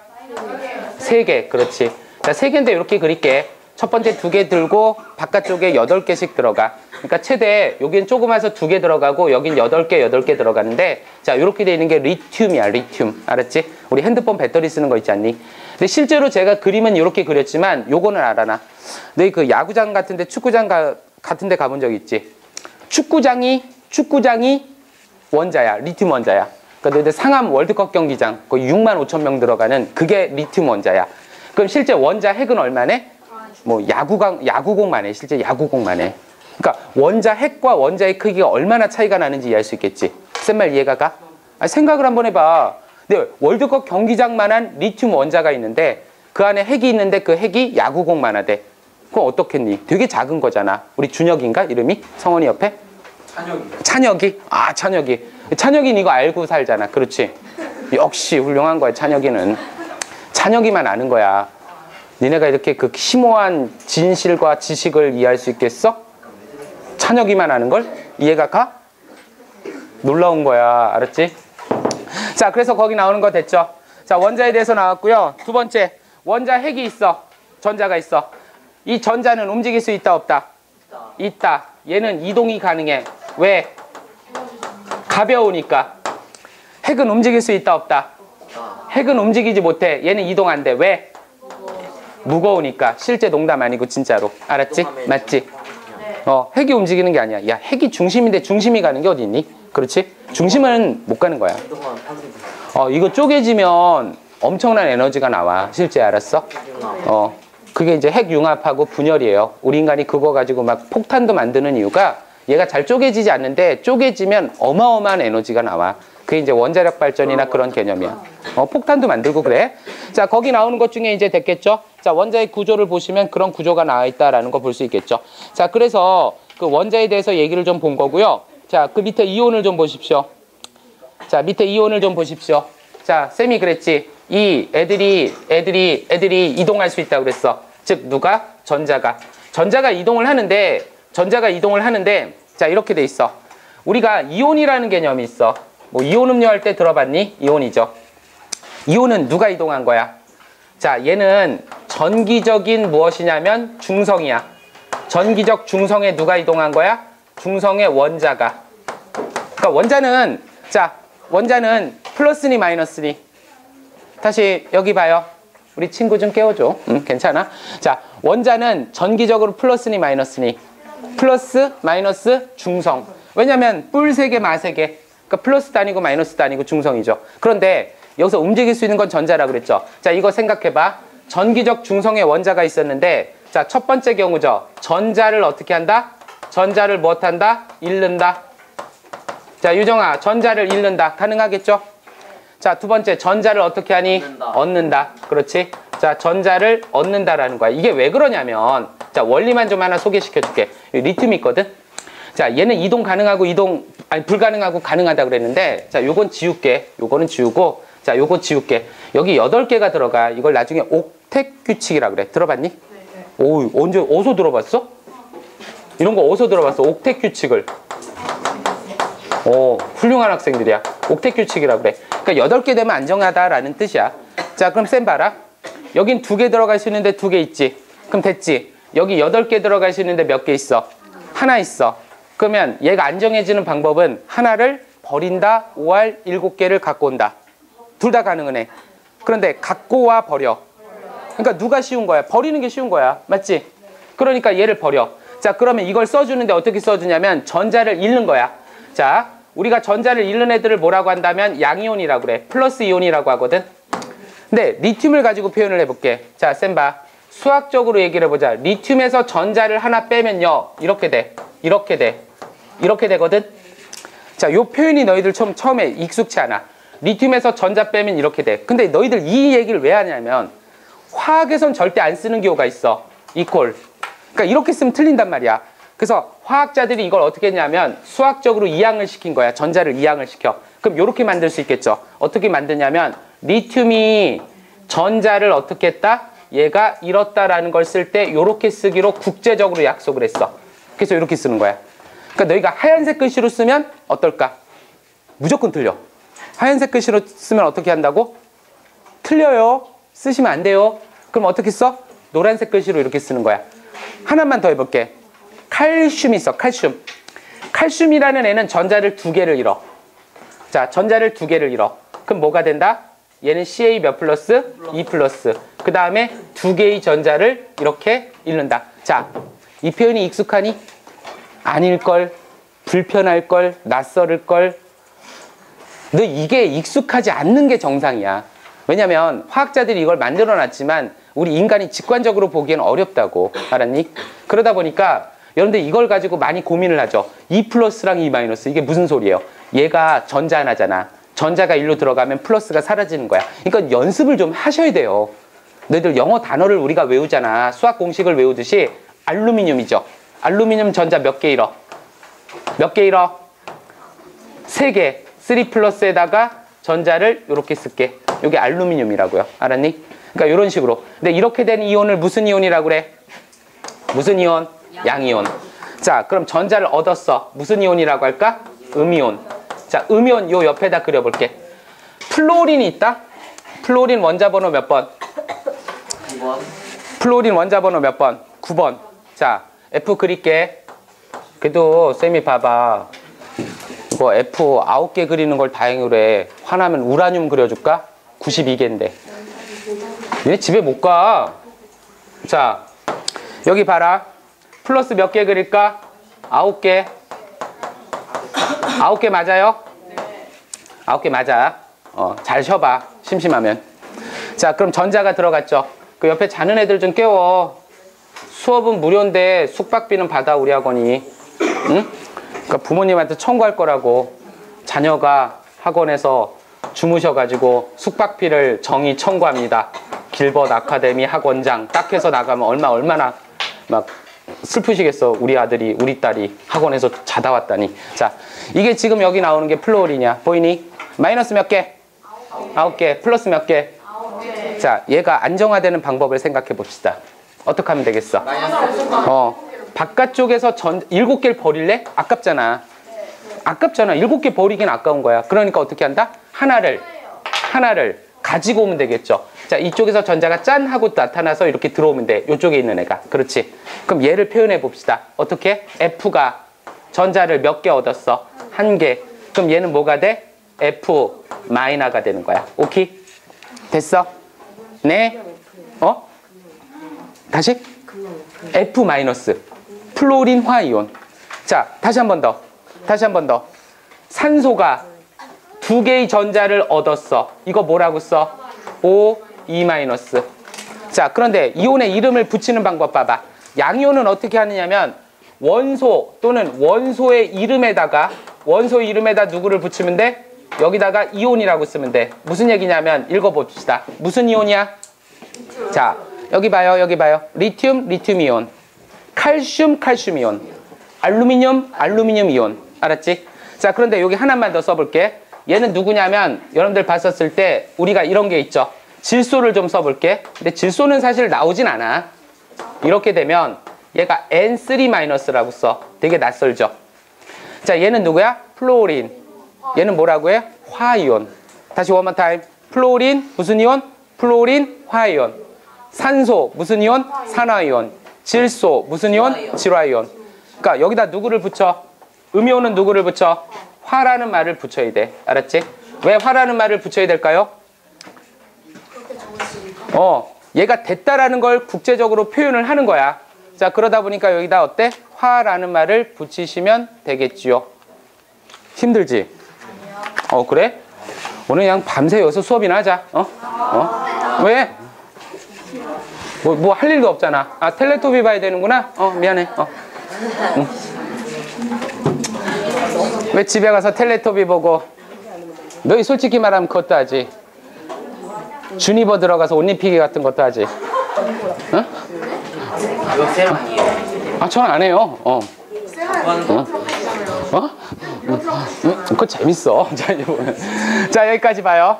3개. 그렇지. 자, 3개인데 이렇게 그릴게. 첫 번째 2개 들고 바깥쪽에 8개씩 들어가. 그러니까 최대 여긴 조그마해서 2개 들어가고 여긴 8개 들어가는데, 자, 이렇게 돼 있는 게 리튬이야. 리튬. 알았지? 우리 핸드폰 배터리 쓰는 거 있지 않니? 근데 실제로 제가 그림은 이렇게 그렸지만 요거는 알아나. 너희 그 야구장 같은데 축구장 같은데 가본 적 있지? 축구장이 원자야. 리튬 원자야. 그러니까 너희들 상암 월드컵 경기장 거의 6만 5천 명 들어가는 그게 리튬 원자야. 그럼 실제 원자 핵은 얼마네? 뭐 야구공만 해. 실제 야구공만 해. 그러니까 원자 핵과 원자의 크기가 얼마나 차이가 나는지 이해할 수 있겠지. 센 말 이해가 가? 생각을 한번 해봐. 근데 월드컵 경기장만한 리튬 원자가 있는데 그 안에 핵이 있는데 그 핵이 야구공만 하대. 그럼 어떻겠니? 되게 작은 거잖아. 우리 준혁인가? 이름이? 성원이 옆에? 찬혁이? 아, 찬혁이는 이거 알고 살잖아. 그렇지? 역시 훌륭한 거야. 찬혁이만 아는 거야. 니네가 이렇게 그 심오한 진실과 지식을 이해할 수 있겠어? 찬혁이만 아는 걸? 이해가 가? 놀라운 거야. 알았지? 자, 그래서 거기 나오는 거 됐죠? 자, 원자에 대해서 나왔고요. 두 번째, 원자 핵이 있어. 전자가 있어. 이 전자는 움직일 수 있다 없다? 있다. 얘는 이동이 가능해. 왜? 가벼우니까. 핵은 움직일 수 있다 없다? 핵은 움직이지 못해. 얘는 이동 안 돼. 왜? 무거우니까. 실제 농담 아니고 진짜로. 알았지? 맞지? 핵이 움직이는 게 아니야. 야, 핵이 중심인데 중심이 가는 게 어디 있니? 그렇지? 중심은 못 가는 거야. 이거 쪼개지면 엄청난 에너지가 나와. 실제 알았어? 그게 이제 핵융합하고 분열이에요. 우리 인간이 그거 가지고 막 폭탄도 만드는 이유가 얘가 잘 쪼개지지 않는데 쪼개지면 어마어마한 에너지가 나와. 그게 이제 원자력 발전이나 그런 개념이야. 폭탄도 만들고 그래. 자, 거기 나오는 것 중에 이제 됐겠죠? 자, 원자의 구조를 보시면 그런 구조가 나와 있다라는 거 볼 수 있겠죠? 자, 그래서 그 원자에 대해서 얘기를 좀 본 거고요. 자, 그 밑에 이온을 좀 보십시오. 자, 밑에 이온을 좀 보십시오. 자, 쌤이 그랬지. 이 애들이 이동할 수 있다고 그랬어. 즉, 누가? 전자가 이동을 하는데, 자, 이렇게 돼 있어. 우리가 이온이라는 개념이 있어. 뭐, 이온 음료 할 때 들어봤니? 이온이죠. 이온은 누가 이동한 거야? 자, 얘는 전기적인 무엇이냐면 중성이야. 전기적 중성에 누가 이동한 거야? 중성의 원자가. 그러니까 원자는 플러스니 마이너스니? 다시 여기 봐요. 우리 친구 좀 깨워줘. 괜찮아? 자, 원자는 전기적으로 플러스니 마이너스니? 플러스, 마이너스, 중성. 왜냐면 뿔 3개, 마 3개. 그러니까 플러스도 아니고 마이너스도 아니고 중성이죠. 그런데 여기서 움직일 수 있는 건 전자라 그랬죠. 자, 이거 생각해봐. 전기적 중성의 원자가 있었는데, 자, 첫 번째 경우죠. 전자를 어떻게 한다? 전자를 무엇한다? 잃는다. 자, 유정아, 전자를 잃는다. 가능하겠죠? 자, 두 번째, 전자를 어떻게 하니? 얻는다. 그렇지? 자, 전자를 얻는다라는 거야. 이게 왜 그러냐면, 자, 원리만 좀 하나 소개시켜 줄게. 리튬이 있거든? 자, 얘는 이동 가능하고 불가능하고 가능하다 그랬는데, 자, 요건 지울게. 요거는 지우고, 자, 요거 지울게. 여기 8개가 들어가. 이걸 나중에 옥텟 규칙이라 그래. 들어봤니? 네. 오, 어디서 들어봤어? 이런 거 어디서 들어봤어? 옥텟 규칙을. 훌륭한 학생들이야. 옥텟 규칙이라 그래. 그러니까 8개 되면 안정하다라는 뜻이야. 자, 그럼 쌤 봐라. 여긴 2개 들어갈 수 있는데 2개 있지. 그럼 됐지. 여기 8개 들어갈 수 있는데 몇 개 있어? 하나 있어. 그러면 얘가 안 정해지는 방법은 하나를 버린다, OR 7개를 갖고 온다. 둘 다 가능은 해. 그런데 갖고 와, 버려. 그러니까 누가 쉬운 거야? 버리는 게 쉬운 거야. 맞지? 그러니까 얘를 버려. 자, 그러면 이걸 써주는데 어떻게 써주냐면 전자를 잃는 거야. 자, 우리가 전자를 잃는 애들을 뭐라고 한다면 양이온이라고 그래. 플러스 이온이라고 하거든. 근데 리튬을 가지고 표현을 해볼게. 자, 쌤 봐. 수학적으로 얘기를 해보자. 리튬에서 전자를 하나 빼면요. 이렇게 돼. 이렇게 돼. 이렇게 되거든. 자, 요 표현이 너희들 처음에 익숙치 않아. 리튬에서 전자 빼면 이렇게 돼. 근데 너희들 이 얘기를 왜 하냐면 화학에선 절대 안 쓰는 경우가 있어. 이퀄. 그러니까 이렇게 쓰면 틀린단 말이야. 그래서 화학자들이 이걸 어떻게 했냐면 수학적으로 이항을 시킨 거야. 전자를 이항을 시켜. 그럼 이렇게 만들 수 있겠죠. 어떻게 만드냐면 리튬이 전자를 어떻게 했다? 얘가 잃었다라는 걸 쓸 때 이렇게 쓰기로 국제적으로 약속을 했어. 그래서 이렇게 쓰는 거야. 그러니까 너희가 하얀색 글씨로 쓰면 어떨까? 무조건 틀려. 하얀색 글씨로 쓰면 어떻게 한다고? 틀려요. 쓰시면 안 돼요. 그럼 어떻게 써? 노란색 글씨로 이렇게 쓰는 거야. 하나만 더 해볼게. 칼슘이 있어. 칼슘. 칼슘이라는 애는 전자를 2개를 잃어. 자, 전자를 2개를 잃어. 그럼 뭐가 된다? 얘는 CA 몇 플러스? 2 플러스. 그 다음에 2개의 전자를 이렇게 잃는다. 자, 이 표현이 익숙하니? 아닐걸, 불편할걸, 낯설을걸. 너 이게 익숙하지 않는 게 정상이야. 왜냐면 화학자들이 이걸 만들어 놨지만 우리 인간이 직관적으로 보기엔 어렵다고. 알았니? 그러다 보니까 여러분들 이걸 가지고 많이 고민을 하죠. 2 플러스랑 2 마이너스 이게 무슨 소리예요? 얘가 전자 하나잖아. 전자가 1로 들어가면 플러스가 사라지는 거야. 그러니까 연습을 좀 하셔야 돼요. 너희들 영어 단어를 우리가 외우잖아. 수학 공식을 외우듯이 알루미늄이죠. 알루미늄 전자 몇 개 잃어? 몇 개 잃어? 3개. 3 플러스에다가 전자를 이렇게 쓸게. 이게 알루미늄이라고요. 알았니? 그러니까 이런 식으로. 근데 이렇게 된 이온을 무슨 이온이라고 그래? 무슨 이온? 양이온. 자, 그럼 전자를 얻었어. 무슨 이온이라고 할까? 음이온. 자, 음이온 요 옆에다 그려볼게. 플로린이 있다? 플로린 원자 번호 몇 번? 2번. 플로린 원자 번호 몇 번? 9번. 자, F 그릴게. 그래도 쌤이 봐봐. 이거 F 9개 그리는 걸 다행으로 해. 화나면 우라늄 그려줄까? 92개인데. 얘네 집에 못 가. 자, 여기 봐라. 플러스 몇 개 그릴까? 9개. 9개 맞아요? 9개 맞아. 잘 쉬어봐. 심심하면. 자, 그럼 전자가 들어갔죠. 그 옆에 자는 애들 좀 깨워. 수업은 무료인데 숙박비는 받아, 우리 학원이. 응? 그러니까 부모님한테 청구할 거라고. 자녀가 학원에서 주무셔가지고 숙박비를 정의 청구합니다. 길벗 아카데미 학원장 딱 해서 나가면 얼마나 막 슬프시겠어. 우리 아들이, 우리 딸이 학원에서 자다 왔다니. 자, 이게 지금 여기 나오는 게 플로린이야. 보이니? 마이너스 몇 개? 9개. 플러스 몇 개? 9개. 자, 얘가 안정화되는 방법을 생각해 봅시다. 어떻게 하면 되겠어? 바깥쪽에서 7개를 버릴래? 아깝잖아. 아깝잖아. 7개 버리긴 아까운 거야. 그러니까 어떻게 한다? 하나를 가지고 오면 되겠죠. 자, 이쪽에서 전자가 짠 하고 나타나서 이렇게 들어오면 돼. 이쪽에 있는 애가. 그렇지. 그럼 얘를 표현해 봅시다. 어떻게? F가 전자를 몇 개 얻었어? 1개. 그럼 얘는 뭐가 돼? F 마이너가 되는 거야. 오케이? 됐어? 네? 다시? F 마이너스. 플로린 화이온. 자, 다시 한 번 더. 산소가 2개의 전자를 얻었어. 이거 뭐라고 써? O, E 마이너스. 자, 그런데 이온의 이름을 붙이는 방법 봐봐. 양이온은 어떻게 하느냐면 원소 또는 원소의 이름에다가 누구를 붙이면 돼? 여기다가 이온이라고 쓰면 돼. 무슨 얘기냐면 읽어봅시다. 무슨 이온이야? 자, 여기 봐요. 리튬 이온. 칼슘 이온. 알루미늄 이온. 알았지? 자, 그런데 여기 하나만 더 써볼게. 얘는 누구냐면 여러분들 봤었을 때 우리가 이런 게 있죠. 질소를 좀 써볼게. 근데 질소는 사실 나오진 않아. 이렇게 되면 얘가 N3-라고 써. 되게 낯설죠? 자, 얘는 누구야? 플로린. 얘는 뭐라고 해? 화이온. 다시 one more time. 플로린 무슨 이온? 플로린 화이온. 산소 무슨 이온? 산화이온. 질소 무슨 이온? 질화이온. 그러니까 여기다 누구를 붙여? 음이온은 누구를 붙여? 화라는 말을 붙여야 돼. 알았지? 왜 화라는 말을 붙여야 될까요? 얘가 됐다라는 걸 국제적으로 표현을 하는 거야. 자, 그러다 보니까 여기다 어때? 화라는 말을 붙이시면 되겠지요. 힘들지? 그래? 오늘 그냥 밤새 여기서 수업이나 하자. 왜? 뭐 할 일도 없잖아. 아, 텔레토비 봐야 되는구나? 미안해. 응. 왜 집에 가서 텔레토비 보고, 너희 솔직히 말하면 그것도 하지. 주니버 들어가서 옷 입히기 같은 것도 하지. 응? 이거 쌤 아니에요? 아, 전 안 해요. 그거 재밌어. 자, 이제 보면. 자, 여기까지 봐요.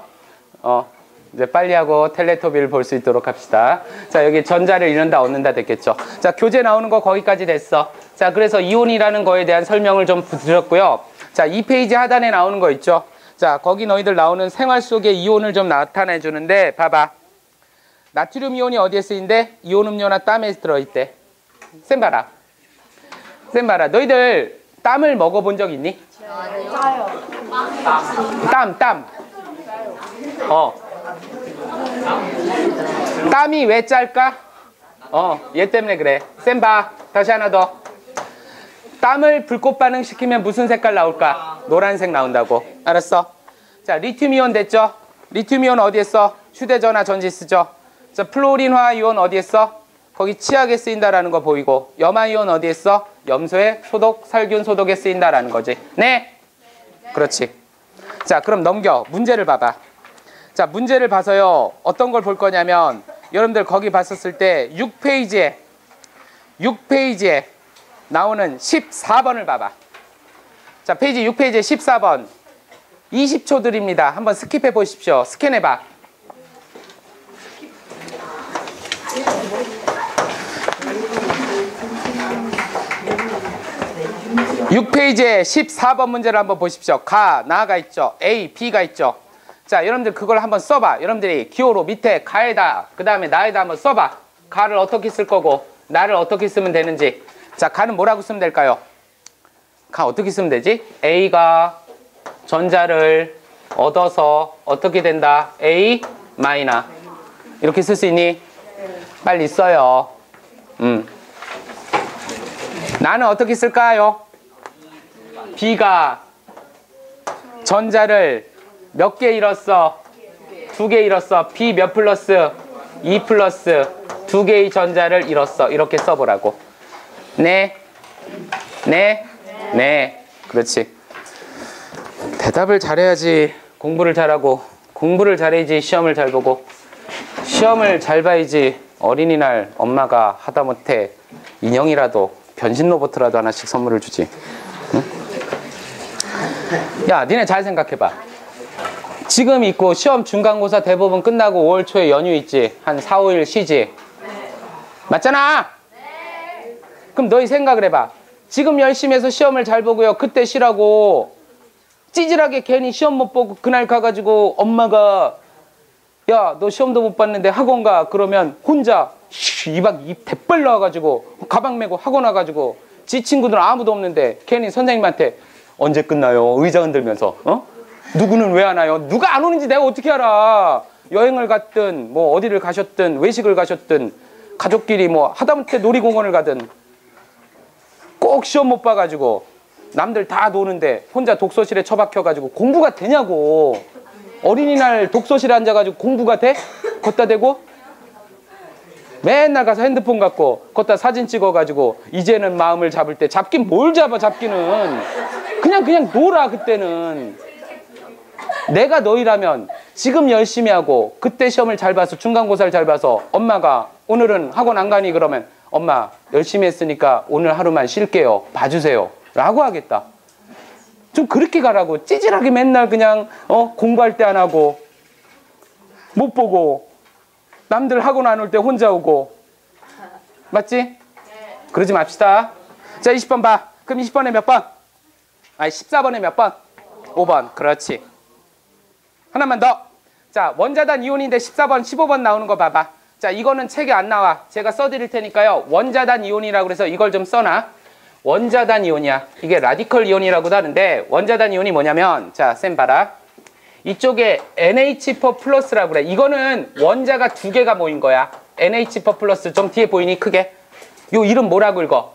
이제 빨리 하고 텔레토비를 볼 수 있도록 합시다. 자, 여기 전자를 잃는다, 얻는다 됐겠죠. 자, 교재 나오는 거 거기까지 됐어. 자, 그래서 이온이라는 거에 대한 설명을 좀 드렸고요. 자, 2페이지 하단에 나오는 거 있죠. 자, 거기 너희들 나오는 생활 속의 이온을 좀 나타내 주는데, 봐봐. 나트륨 이온이 어디에 쓰인대? 이온 음료나 땀에 들어있대. 쌤 봐라. 쌤 봐라. 너희들 땀을 먹어본 적 있니? 땀. 땀이 왜 짤까? 얘 때문에 그래. 쌤 봐. 다시 하나 더. 땀을 불꽃 반응시키면 무슨 색깔 나올까? 노란색 나온다고. 알았어? 자, 리튬 이온 됐죠? 리튬 이온 어디에 써? 휴대전화 전지 쓰죠? 자, 플로린화 이온 어디에 써? 거기 치약에 쓰인다라는 거 보이고, 염화 이온 어디에 써? 염소의 소독, 살균 소독에 쓰인다라는 거지. 네? 그렇지. 자, 그럼 넘겨. 문제를 봐봐. 자, 문제를 봐서요. 어떤 걸 볼 거냐면, 여러분들 거기 봤었을 때 6페이지에 나오는 14번을 봐봐. 자, 페이지 6페이지에 14번. 20초 드립니다. 한번 스킵해 보십시오. 스캔해봐. (6페이지에) 14번 문제를 한번 보십시오. 나가 있죠. A, B가 있죠. 자, 여러분들 그걸 한번 써봐. 여러분들이 기호로 밑에 가에다, 그 다음에 나에다 한번 써봐. 가를 어떻게 쓸 거고, 나를 어떻게 쓰면 되는지. 자, 가는 뭐라고 쓰면 될까요? 가 어떻게 쓰면 되지? A가 전자를 얻어서 어떻게 된다? A 마이너. 이렇게 쓸 수 있니? 빨리 써요. 나는 어떻게 쓸까요? B가 전자를 몇 개 잃었어? 2개 잃었어. B 몇 플러스? 2 플러스 2개의 전자를 잃었어. 이렇게 써보라고. 네. 그렇지. 대답을 잘해야지 공부를 잘하고, 공부를 잘해야지 시험을 잘 보고, 시험을 잘 봐야지 어린이날 엄마가 하다못해 인형이라도, 변신 로봇이라도 하나씩 선물을 주지. 응? 야, 니네 잘 생각해봐. 지금 있고 시험 중간고사 대부분 끝나고 5월 초에 연휴 있지. 한 4, 5일 쉬지. 맞잖아. 그럼 너희 생각을 해봐. 지금 열심히 해서 시험을 잘 보고요. 그때 쉬라고 찌질하게 괜히 시험 못 보고 그날 가가지고 엄마가 야, 너 시험도 못 봤는데 학원 가. 그러면 혼자 입 대빨 나와가지고 가방 메고 학원 와가지고 지 친구들은 아무도 없는데 괜히 선생님한테 언제 끝나요? 의자 흔들면서. 누구는 왜 안 와요? 누가 안 오는지 내가 어떻게 알아? 여행을 갔든 뭐 어디를 가셨든 외식을 가셨든 가족끼리 뭐 하다못해 놀이공원을 가든 꼭 시험 못 봐가지고 남들 다 노는데 혼자 독서실에 처박혀가지고 공부가 되냐고. 어린이날 독서실에 앉아가지고 공부가 돼? 걷다 대고? 맨날 가서 핸드폰 갖고 걷다 사진 찍어가지고 이제는 마음을 잡을 때 잡긴 뭘 잡아. 잡기는 그냥 놀아. 그때는 내가 너희라면 지금 열심히 하고 그때 시험을 잘 봐서 중간고사를 잘 봐서 엄마가 오늘은 학원 안 가니 그러면 엄마 열심히 했으니까 오늘 하루만 쉴게요. 봐주세요. 라고 하겠다. 좀 그렇게 가라고. 찌질하게 맨날 그냥 공부할 때 안 하고 못 보고 남들 학원 안 올 때 혼자 오고. 맞지? 그러지 맙시다. 자, 20번 봐. 그럼 20번에 몇 번? 14번에 몇 번? 5번. 그렇지. 하나만 더. 자, 원자단 이온인데 14번, 15번 나오는 거 봐봐. 자, 이거는 책에 안 나와. 제가 써드릴 테니까요. 원자단 이온이라고 그래서 이걸 좀 써놔. 원자단 이온이야. 이게 라디컬 이온이라고도 하는데 원자단 이온이 뭐냐면 자, 쌤 봐라. 이쪽에 NH4 플러스라고 그래. 이거는 원자가 두 개가 모인 거야. NH4 플러스 좀 뒤에 보이니 크게? 요 이름 뭐라고 읽어?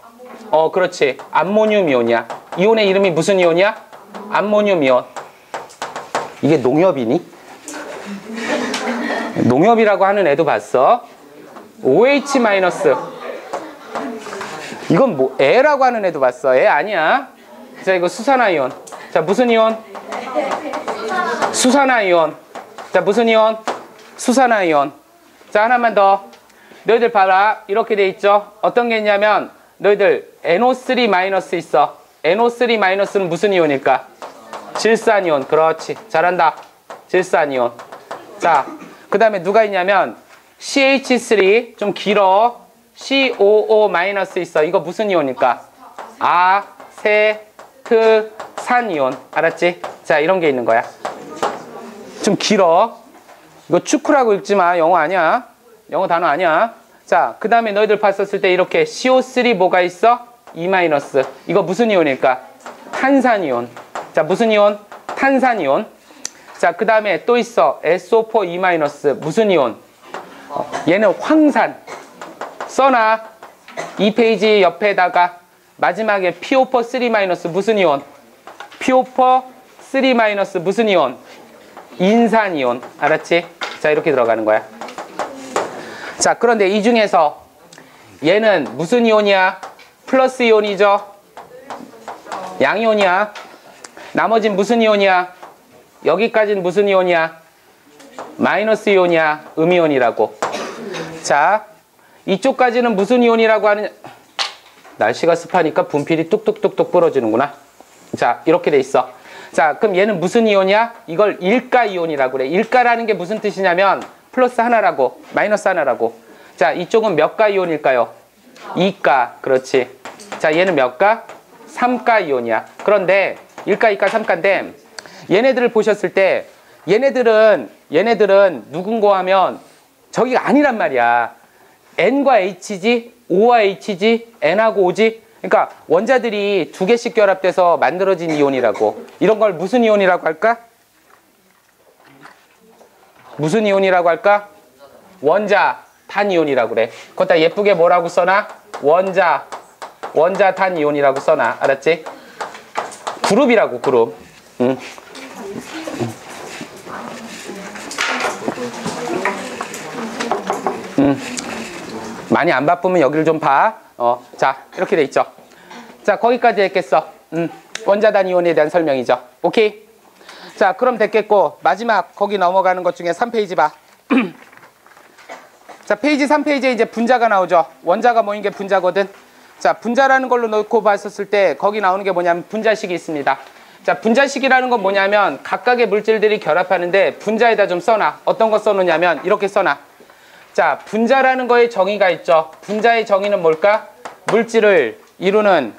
그렇지. 암모늄 이온이야. 이온의 이름이 무슨 이온이야? 암모늄 이온. 이게 농협이니? 농협이라고 하는 애도 봤어? OH 마이너스. 이건 뭐 애라고 하는 애도 봤어. 애 아니야. 자, 이거 수산화이온. 자, 무슨 이온? 수산화이온. 자, 무슨 이온? 수산화이온. 자, 하나만 더. 너희들 봐라. 이렇게 돼 있죠? 어떤 게 있냐면 너희들 NO3 마이너스 있어. NO3 마이너스는 무슨 이온일까? 질산이온. 그렇지. 잘한다. 질산이온. 자, 그 다음에 누가 있냐면 CH3 좀 길어. COO 마이너스 있어. 이거 무슨 이온일까? 아세트산 알았지? 자, 이런 게 있는 거야. 좀 길어. 이거 축구라고 읽지 마. 영어 아니야. 영어 단어 아니야. 자, 그 다음에 너희들 봤었을 때 이렇게 CO3 뭐가 있어? E 마이너스. 이거 무슨 이온일까? 탄산이온. 자, 무슨 이온? 탄산이온. 자, 그 다음에 또 있어. SO4 E 마이너스. 무슨 이온? 얘는 황산. 써놔. 이 페이지 옆에다가 마지막에 PO4 3 마이너스 무슨 이온? PO4 3 마이너스 무슨 이온? 인산이온. 알았지? 자, 이렇게 들어가는 거야. 자, 그런데 이 중에서 얘는 무슨 이온이야? 플러스 이온이죠? 양이온이야. 나머진 무슨 이온이야? 여기까지는 무슨 이온이야? 마이너스 이온이야. 음이온이라고. 자, 이쪽까지는 무슨 이온이라고 하느냐? 날씨가 습하니까 분필이 뚝뚝뚝뚝 부러지는구나. 자, 이렇게 돼 있어. 자, 그럼 얘는 무슨 이온이야? 이걸 일가 이온이라고 그래. 일가라는 게 무슨 뜻이냐면 플러스 하나라고, 마이너스 하나라고. 자, 이쪽은 몇 가 이온일까요? 2가. 그렇지. 자, 얘는 몇 가? 3가 이온이야. 그런데 1가, 2가, 3가인데 얘네들을 보셨을 때 얘네들은 누군가 하면 저기가 아니란 말이야. N과 H지, O와 H지, N하고 O지. 그러니까 원자들이 두 개씩 결합돼서 만들어진 이온이라고. 이런 걸 무슨 이온이라고 할까? 무슨 이온이라고 할까? 원자탄 이온이라고 그래. 그것다 예쁘게 뭐라고 써놔? 원자탄 이온이라고 써놔. 알았지? 그룹이라고, 그룹. 많이 안 바쁘면 여기를 좀 봐. 자, 이렇게 돼 있죠. 자, 거기까지 했겠어. 원자단 이온에 대한 설명이죠. 오케이? 자, 그럼 됐겠고 마지막 거기 넘어가는 것 중에 3페이지 봐. 자, 페이지 3페이지에 이제 분자가 나오죠. 원자가 모인 게 분자거든. 자, 분자라는 걸로 놓고 봤었을 때 거기 나오는 게 뭐냐면 분자식이 있습니다. 자, 분자식이라는 건 뭐냐면 각각의 물질들이 결합하는데 분자에다 좀 써놔. 어떤 거 써놓냐면 이렇게 써놔. 자, 분자라는 거에 정의가 있죠. 분자의 정의는 뭘까? 물질을 이루는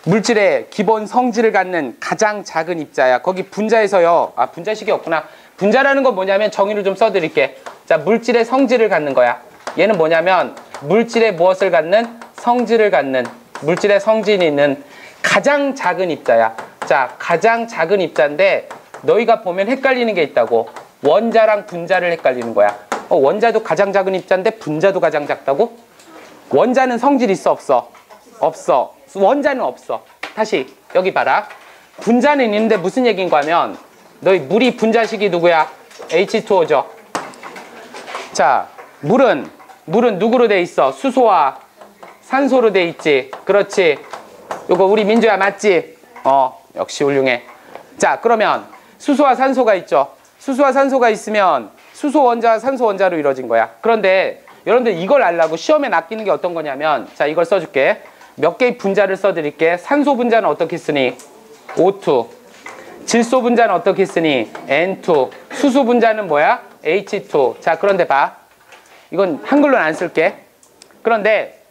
물질의 기본 성질을 갖는 가장 작은 입자야. 거기 분자에서요. 아, 분자식이 없구나. 분자라는 건 뭐냐면 정의를 좀 써드릴게. 자, 물질의 성질을 갖는 거야. 얘는 뭐냐면 물질의 무엇을 갖는? 성질을 갖는, 물질의 성질이 있는 가장 작은 입자야. 자, 가장 작은 입자인데 너희가 보면 헷갈리는 게 있다고. 원자랑 분자를 헷갈리는 거야. 원자도 가장 작은 입자인데 분자도 가장 작다고? 원자는 성질 있어, 없어? 없어. 원자는 없어. 다시 여기 봐라. 분자는 있는데 무슨 얘기인가 하면 너희 물이 분자식이 누구야? H2O죠. 자, 물은 누구로 돼 있어? 수소와 산소로 돼 있지. 그렇지. 요거 우리 민주야 맞지? 역시 훌륭해. 자, 그러면 수소와 산소가 있죠. 수소와 산소가 있으면 수소 원자, 산소 원자로 이루어진 거야. 그런데 여러분들 이걸 알라고 시험에 낚이는 게 어떤 거냐면, 자, 이걸 써줄게. 몇 개의 분자를 써드릴게. 산소 분자는 어떻게 쓰니? O2. 질소 분자는 어떻게 쓰니? N2. 수소 분자는 뭐야? H2. 자, 그런데 봐. 이건 한글로는 안 쓸게. 그런데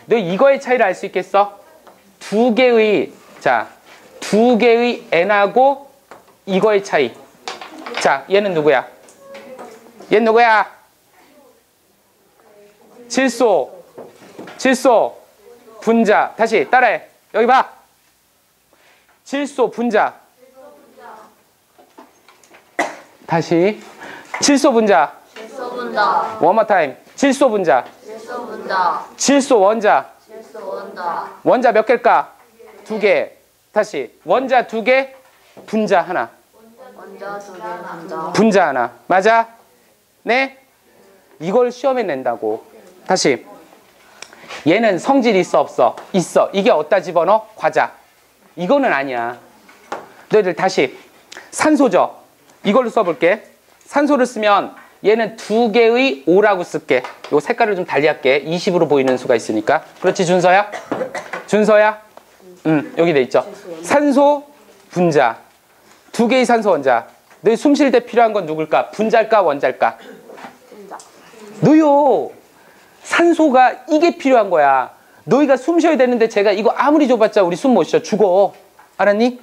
너 이거의 차이를 알 수 있겠어? 두 개의 N하고 이거의 차이. 자, 얘는 누구야? 얘는 누구야? 질소, 분자. 다시 따라해. 여기 봐. 질소, 분자. 다시. 질소, 분자. 질소 분자. One more time. 질소, 분자. 질소 분자. 질소, 원자. 질소 원자. 원자 몇 개일까? 2개. 다시. 원자 2개, 분자 하나. 원자 두 개, 분자. 분자 하나. 맞아? 네? 이걸 시험에 낸다고. 다시. 얘는 성질이 있어, 없어? 있어. 이게 어디다 집어넣어? 과자. 이거는 아니야. 너희들 다시. 산소죠. 이걸로 써볼게. 산소를 쓰면 얘는 2개의 5라고 쓸게. 요 색깔을 좀 달리 할게. 20으로 보이는 수가 있으니까. 그렇지, 준서야? 준서야? 여기 돼 있죠. 산소, 분자. 2개의 산소 원자. 너희 숨 쉴 때 필요한 건 누굴까? 분자일까, 원자일까? 분자. 너요. 산소가 이게 필요한 거야. 너희가 숨 쉬어야 되는데 제가 이거 아무리 줘봤자 우리 숨 못 쉬어. 죽어. 알았니?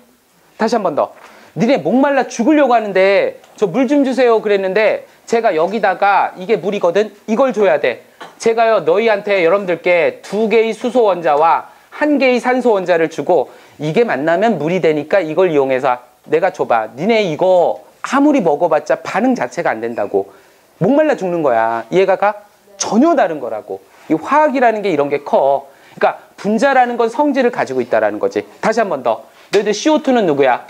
다시 한 번 더. 니네 목말라 죽으려고 하는데 저 물 좀 주세요 그랬는데 제가 여기다가 이게 물이거든. 이걸 줘야 돼. 제가요 너희한테 여러분들께 2개의 수소 원자와 1개의 산소 원자를 주고 이게 만나면 물이 되니까 이걸 이용해서 내가 줘봐. 니네 이거 아무리 먹어봤자 반응 자체가 안 된다고. 목말라 죽는 거야. 이해가 가? 전혀 다른 거라고. 이 화학이라는 게 이런 게 커. 그러니까 분자라는 건 성질을 가지고 있다라는 거지. 다시 한 번 더. 너희들 CO2는 누구야?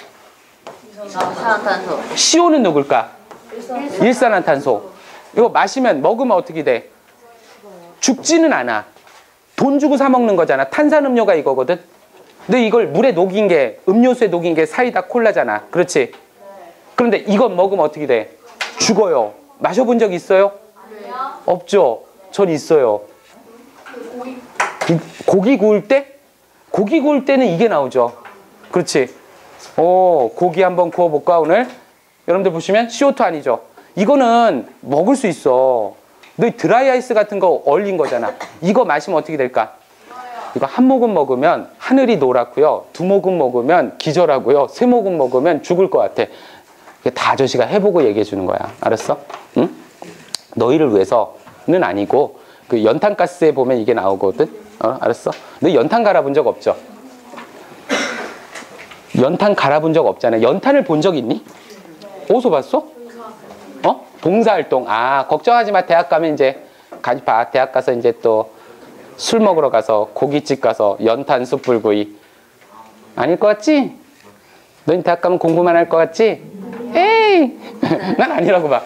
이산화탄소. CO는 누굴까? 일산화탄소. 이거 마시면 먹으면 어떻게 돼? 죽지는 않아. 돈 주고 사 먹는 거잖아. 탄산음료가 이거거든. 근데 이걸 물에 녹인 게 음료수에 녹인 게 사이다 콜라잖아. 그렇지? 그런데 이건 먹으면 어떻게 돼? 죽어요. 마셔본 적 있어요? 없죠? 전 있어요. 고기 구울 때? 고기 구울 때는 이게 나오죠. 그렇지? 고기 한번 구워볼까 오늘? 여러분들 보시면 CO2 아니죠? 이거는 먹을 수 있어. 너희 드라이 아이스 같은 거 얼린 거잖아. 이거 마시면 어떻게 될까? 이거 한 모금 먹으면 하늘이 노랗고요. 2모금 먹으면 기절하고요. 3모금 먹으면 죽을 것 같아. 이게 다 아저씨가 해보고 얘기해 주는 거야. 알았어? 응? 너희를 위해서는 아니고 그 연탄가스에 보면 이게 나오거든. 알았어? 너 연탄 갈아본 적 없죠? 연탄 갈아본 적 없잖아. 연탄을 본 적 있니? 어디서 봤어? 봉사활동. 걱정하지 마. 대학 가면 이제 가지 봐. 대학 가서 이제 또 술 먹으러 가서 고깃집 가서 연탄 숯불구이. 아닐 것 같지? 넌 대학 가면 공부만 할 것 같지? 에이! 난 아니라고 봐.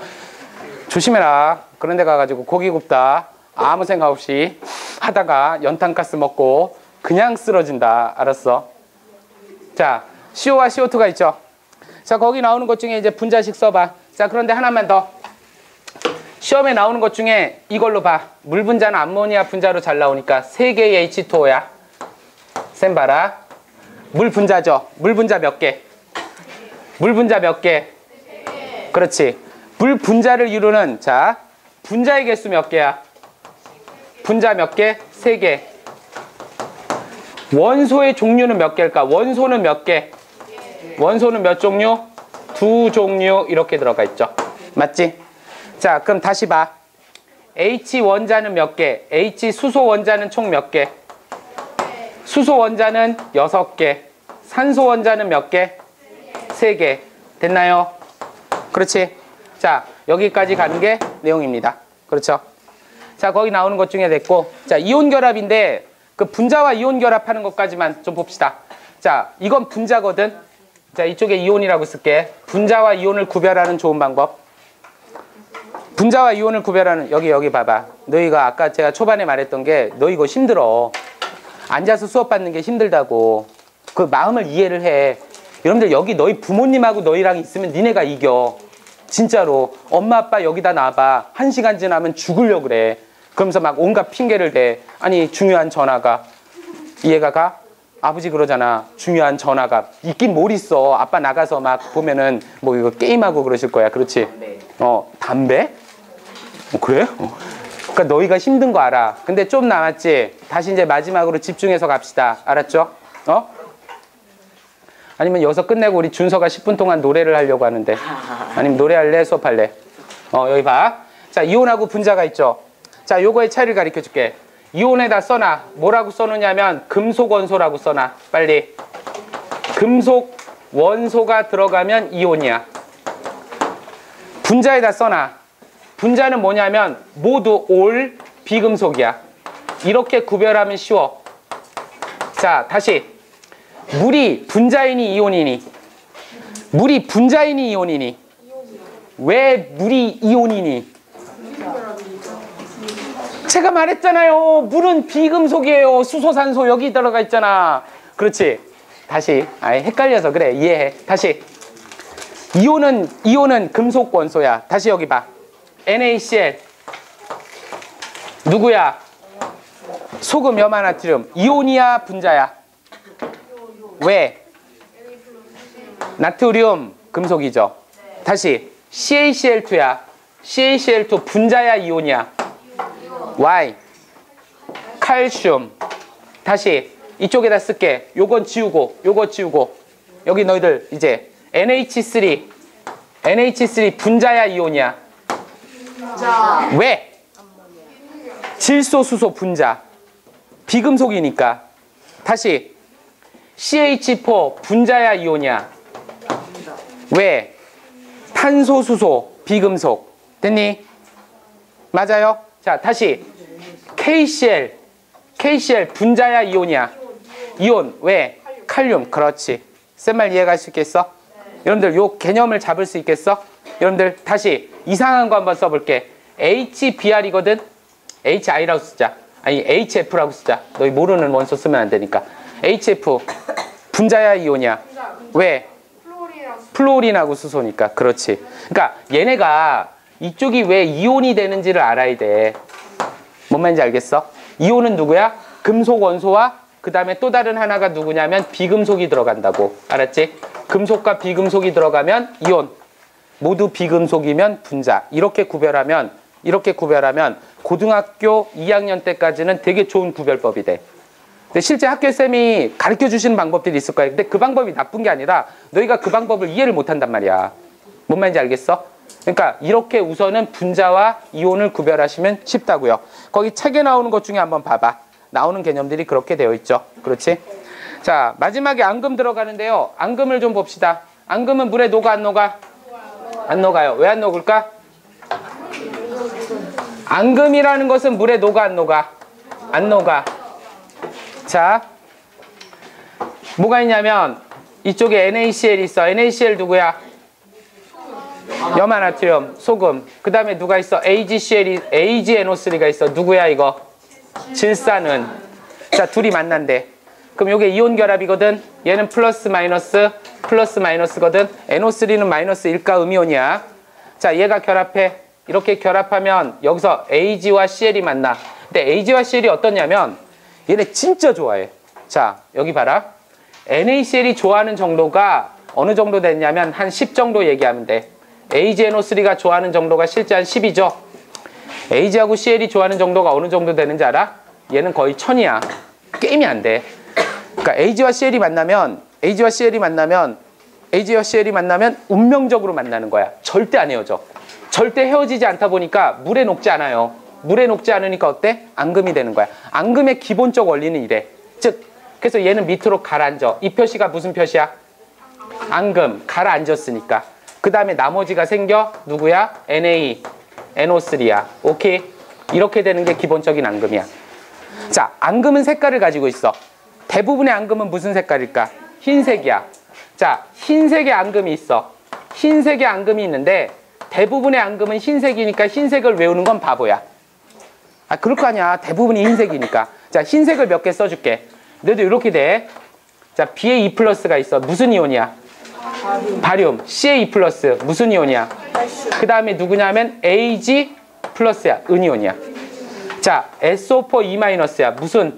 조심해라. 그런 데 가가지고 고기 굽다 아무 생각 없이 하다가 연탄가스 먹고 그냥 쓰러진다. 알았어? 자, CO와 CO2가 있죠. 자, 거기 나오는 것 중에 이제 분자식 써봐. 자, 그런데 하나만 더. 시험에 나오는 것 중에 이걸로 봐. 물 분자는 암모니아 분자로 잘 나오니까 3개의 H2O야. 쌤 봐라. 물 분자죠. 물 분자 몇 개? 물 분자 몇 개? 그렇지. 물 분자를 이루는 자, 분자의 개수 몇 개야? 분자 몇 개? 3개. 원소의 종류는 몇 개일까? 원소는 몇 개? 원소는 몇 종류? 2종류 이렇게 들어가 있죠. 맞지? 자, 그럼 다시 봐. H 원자는 몇 개? H 수소 원자는 총 몇 개? 수소 원자는 6개. 산소 원자는 몇 개? 3개. 됐나요? 그렇지? 자, 여기까지 가는 게 내용입니다. 그렇죠? 자, 거기 나오는 것 중에 됐고. 자, 이온 결합인데 그 분자와 이온 결합하는 것까지만 좀 봅시다. 자, 이건 분자거든. 자, 이쪽에 이온이라고 쓸게. 분자와 이온을 구별하는 좋은 방법. 분자와 이온을 구별하는 여기 봐봐. 너희가 아까 제가 초반에 말했던 게 너 이거 힘들어. 앉아서 수업 받는 게 힘들다고. 그 마음을 이해를 해. 여러분들 여기 너희 부모님하고 너희랑 있으면 니네가 이겨. 진짜로. 엄마 아빠 여기다 놔봐. 1시간 지나면 죽으려고 그래. 그러면서 막 온갖 핑계를 대. 아니 중요한 전화가. 이해가 가? 아버지 그러잖아. 중요한 전화가. 있긴 뭘 있어. 아빠 나가서 막 보면은 뭐 이거 게임하고 그러실 거야. 그렇지? 담배? 그래? 그러니까 너희가 힘든 거 알아. 근데 좀 남았지? 다시 이제 마지막으로 집중해서 갑시다. 알았죠? 아니면 여기서 끝내고 우리 준서가 10분 동안 노래를 하려고 하는데. 아니면 노래할래? 수업할래? 여기 봐. 자, 이온하고 분자가 있죠. 자, 자, 요거의 차이를 가르쳐 줄게. 이온에다 써놔. 뭐라고 써놓냐면 금속 원소라고 써놔. 빨리. 금속 원소가 들어가면 이온이야. 분자에다 써놔. 분자는 뭐냐면 모두 올 비금속이야. 이렇게 구별하면 쉬워. 자, 다시. 물이 분자이니 이온이니? 물이 분자이니 이온이니? 왜 물이 이온이니? 제가 말했잖아요. 물은 비금속이에요. 수소, 산소 여기 들어가 있잖아. 그렇지. 다시. 아이, 헷갈려서 그래. 이해해. 다시. 이온은 금속 원소야. 다시 여기 봐. NaCl. 누구야? 소금, 염화나트륨. 이온이야, 분자야? 왜? 나트륨 금속이죠. 다시. CaCl2야. CaCl2 분자야, 이온이야? Y. 칼슘. 다시. 이쪽에다 쓸게. 요건 지우고, 요거 지우고. 여기 너희들 이제 NH3. NH3 분자야, 이온이야? 왜? 질소, 수소 분자. 비금속이니까. 다시. CH4 분자야, 이온이야? 왜? 탄소, 수소 비금속. 됐니? 맞아요? 자, 다시. KCl. KCl 분자야, 이온이야? 이온. 왜? 칼륨. 그렇지. 쓴 말 이해갈 수 있겠어? 여러분들 요 개념을 잡을 수 있겠어? 여러분들 다시 이상한 거 한번 써볼게. HBr이거든? HI라고 쓰자. 아니 HF라고 쓰자. 너희 모르는 원소 쓰면 안 되니까. HF 분자야, 이온이야? 왜? 플로린하고 수소니까. 그렇지. 그러니까 얘네가 이쪽이 왜 이온이 되는지를 알아야 돼. 뭔 말인지 알겠어? 이온은 누구야? 금속 원소와 그 다음에 또 다른 하나가 누구냐면 비금속이 들어간다고. 알았지? 금속과 비금속이 들어가면 이온. 모두 비금속이면 분자. 이렇게 구별하면 고등학교 2학년 때까지는 되게 좋은 구별법이 돼. 근데 실제 학교쌤이 가르쳐 주시는 방법들이 있을 거야. 근데 그 방법이 나쁜 게 아니라 너희가 그 방법을 이해를 못 한단 말이야. 뭔 말인지 알겠어? 그러니까 이렇게 우선은 분자와 이온을 구별하시면 쉽다고요. 거기 책에 나오는 것 중에 한번 봐봐. 나오는 개념들이 그렇게 되어 있죠. 그렇지? 자, 마지막에 앙금 들어가는데요. 앙금을 좀 봅시다. 앙금은 물에 녹아 안 녹아? 안 녹아요. 왜 안 녹을까? 앙금이라는 것은 물에 녹아 안 녹아? 안 녹아. 자, 뭐가 있냐면 이쪽에 NaCl 있어. NaCl 누구야? 염화나트륨, 소금. 그 다음에 누가 있어? AgNO3가 있어. 누구야 이거? 질산은. 자, 둘이 만난대. 그럼 이게 이온 결합이거든. 얘는 플러스 마이너스거든. NO3는 마이너스 1가 음이온이야. 자, 얘가 결합해. 이렇게 결합하면 여기서 Ag와 Cl이 만나. 근데 Ag와 Cl이 어떠냐면 얘네 진짜 좋아해. 자, 여기 봐라. NaCl이 좋아하는 정도가 어느 정도 됐냐면 한 10 정도 얘기하면 돼. AgNO3가 좋아하는 정도가 실제 한 10이죠. Ag하고 Cl이 좋아하는 정도가 어느 정도 되는지 알아? 얘는 거의 1000이야. 게임이 안 돼. 그러니까 Ag와 Cl이 만나면 운명적으로 만나는 거야. 절대 안 헤어져. 절대 헤어지지 않다 보니까 물에 녹지 않아요. 물에 녹지 않으니까 어때? 앙금이 되는 거야. 앙금의 기본적 원리는 이래. 즉, 그래서 얘는 밑으로 가라앉아. 이 표시가 무슨 표시야? 앙금. 가라앉았으니까. 그 다음에 나머지가 생겨. 누구야? NaNO3야. 오케이? 이렇게 되는 게 기본적인 앙금이야. 자, 앙금은 색깔을 가지고 있어. 대부분의 앙금은 무슨 색깔일까? 흰색이야. 자, 흰색의 앙금이 있어. 흰색의 앙금이 있는데 대부분의 앙금은 흰색이니까 흰색을 외우는 건 바보야. 아, 그럴 거 아니야. 대부분이 흰색이니까. 자, 흰색을 몇 개 써줄게. 너도 이렇게 돼. 자, Ba2+가 있어. 무슨 이온이야? 바륨. Ca2+. 무슨 이온이야? 그 다음에 누구냐면 Ag+야. 은이온이야. 자, SO4 2-야. 무슨?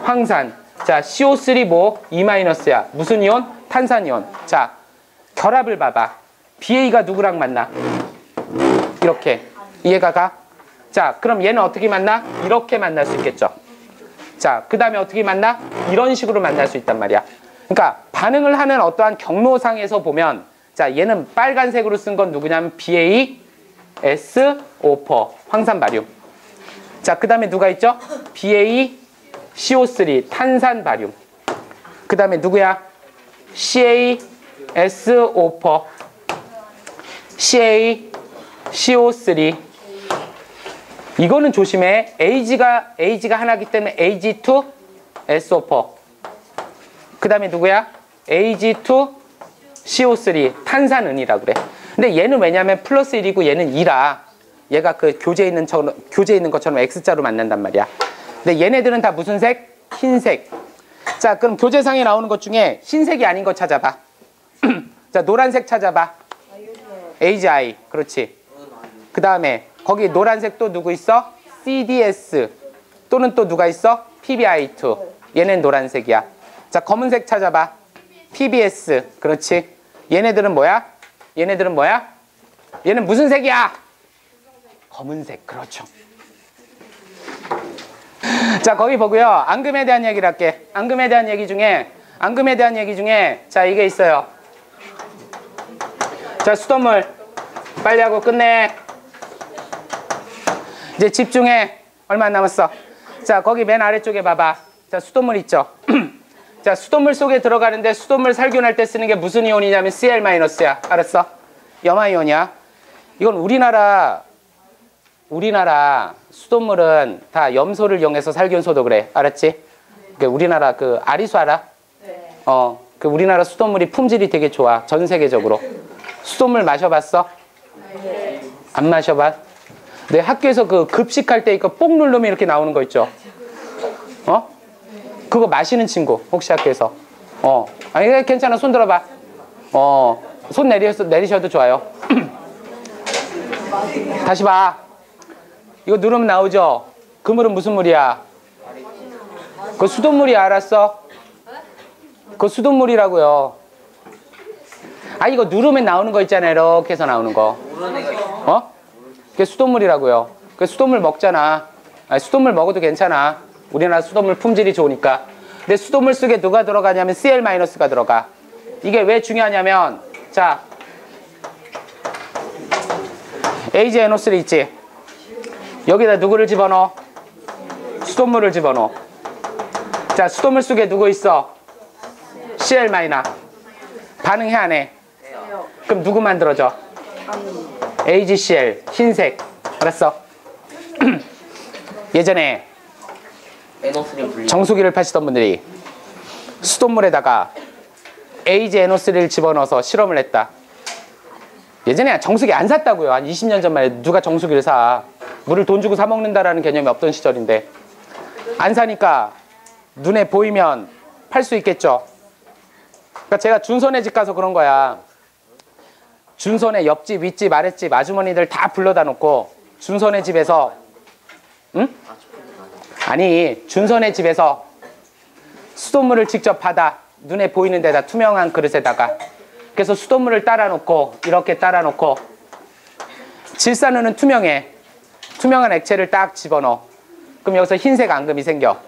황산. 자, CO3 뭐? 2-야. 무슨 이온? 탄산이온. 자, 결합을 봐봐. BA가 누구랑 만나? 이렇게. 이해가 가? 자, 그럼 얘는 어떻게 만나? 이렇게 만날 수 있겠죠. 자, 그 다음에 어떻게 만나? 이런 식으로 만날 수 있단 말이야. 그러니까 반응을 하는 어떠한 경로상에서 보면, 자, 얘는 빨간색으로 쓴 건 누구냐면 BASO4 황산바륨. 자, 그 다음에 누가 있죠? BaCO3 탄산 바륨. 그 다음에 누구야? CaSO4 CaCO3. 이거는 조심해. Ag가 하나기 때문에 Ag2SO4. 그 다음에 누구야? Ag2CO3 탄산은이라 그래. 근데 얘는 왜냐면 플러스 1이고 얘는 2라 얘가 그 교재에 있는 것처럼 X자로 만난단 말이야. 근데 얘네들은 다 무슨 색? 흰색. 자, 그럼 교재상에 나오는 것 중에 흰색이 아닌 거 찾아봐. 자, 노란색 찾아봐. AGI. 그렇지. 그 다음에 거기 노란색 또 누구 있어? CDS. 또는 또 누가 있어? PBI2. 얘는 노란색이야. 자, 검은색 찾아봐. PBS. 그렇지. 얘네들은 뭐야? 얘네들은 뭐야? 얘는 무슨 색이야? 검은색. 그렇죠. 자, 거기 보고요. 앙금에 대한 얘기를 할게. 앙금에 대한 얘기 중에 자, 이게 있어요. 자, 수돗물 빨리 하고 끝내. 이제 집중해. 얼마 안 남았어. 자, 거기 맨 아래쪽에 봐봐. 자, 수돗물 있죠. 자, 수돗물 속에 들어가는데 수돗물 살균할 때 쓰는 게 무슨 이온이냐면 Cl-야. 알았어? 염화이온이야. 이건 우리나라 수돗물은 다 염소를 이용해서 살균소독을 해. 알았지? 그 우리나라 그 아리수 알아? 네. 그 우리나라 수돗물이 품질이 되게 좋아. 전 세계적으로. 수돗물 마셔봤어? 네. 안 마셔봐? 내 학교에서 그 급식할 때 이거 뽕 누르면 이렇게 나오는 거 있죠? 그거 마시는 친구 혹시 학교에서? 아니 괜찮아. 손 들어봐. 손 내리셔도 좋아요. 다시 봐. 이거 누르면 나오죠? 그 물은 무슨 물이야? 그 수돗물이야. 알았어? 그 수돗물이라고요. 아, 이거 누르면 나오는 거 있잖아요. 이렇게 해서 나오는 거. 그게 수돗물이라고요. 그 수돗물 먹잖아. 아니, 수돗물 먹어도 괜찮아. 우리나라 수돗물 품질이 좋으니까. 근데 수돗물 속에 누가 들어가냐면 Cl-가 들어가. 이게 왜 중요하냐면, 자, AgNO3 있지? 여기다 누구를 집어넣어? 수돗물을 집어넣어. 자, 수돗물 속에 누구 있어? Cl-. 반응해 안 해? 그럼 누구 만들어져? AgCl. 흰색. 알았어? 예전에 정수기를 파시던 분들이 수돗물에다가 AgNO3를 집어넣어서 실험을 했다. 예전에 정수기 안 샀다고요. 한 20년 전만 해도 누가 정수기를 사. 물을 돈 주고 사 먹는다라는 개념이 없던 시절인데 안 사니까 눈에 보이면 팔 수 있겠죠. 그러니까 제가 준선의 집 가서 그런 거야. 준선의 옆집, 윗집, 아랫집 아주머니들 다 불러다 놓고 준선의 집에서 아니 준선의 집에서 수돗물을 직접 받아 눈에 보이는 데다 투명한 그릇에다가 그래서 수돗물을 따라 놓고 이렇게 따라 놓고 질산유는 투명해. 투명한 액체를 딱 집어넣어. 그럼 여기서 흰색 앙금이 생겨.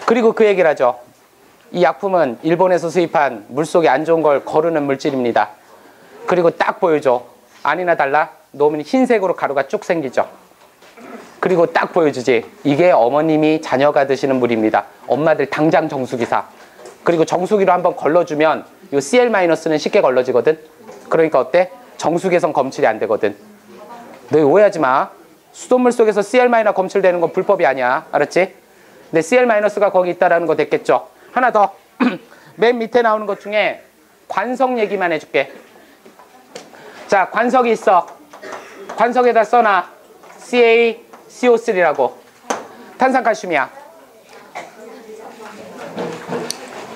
그리고 그 얘기를 하죠. 이 약품은 일본에서 수입한 물속에 안 좋은 걸 거르는 물질입니다. 그리고 딱 보여줘. 아니나 달라? 놓으면 흰색으로 가루가 쭉 생기죠. 그리고 딱 보여주지. 이게 어머님이 자녀가 드시는 물입니다. 엄마들 당장 정수기 사. 그리고 정수기로 한번 걸러주면 이 Cl-는 쉽게 걸러지거든. 그러니까 어때? 정수기에선 검출이 안 되거든. 너 오해하지 마. 수돗물 속에서 Cl- 검출되는 건 불법이 아니야. 알았지? 근데 Cl-가 거기 있다라는 거 됐겠죠? 하나 더. 맨 밑에 나오는 것 중에 관석 얘기만 해줄게. 자, 관석이 있어. 관석에다 써놔. CaCO3라고. 탄산칼슘이야.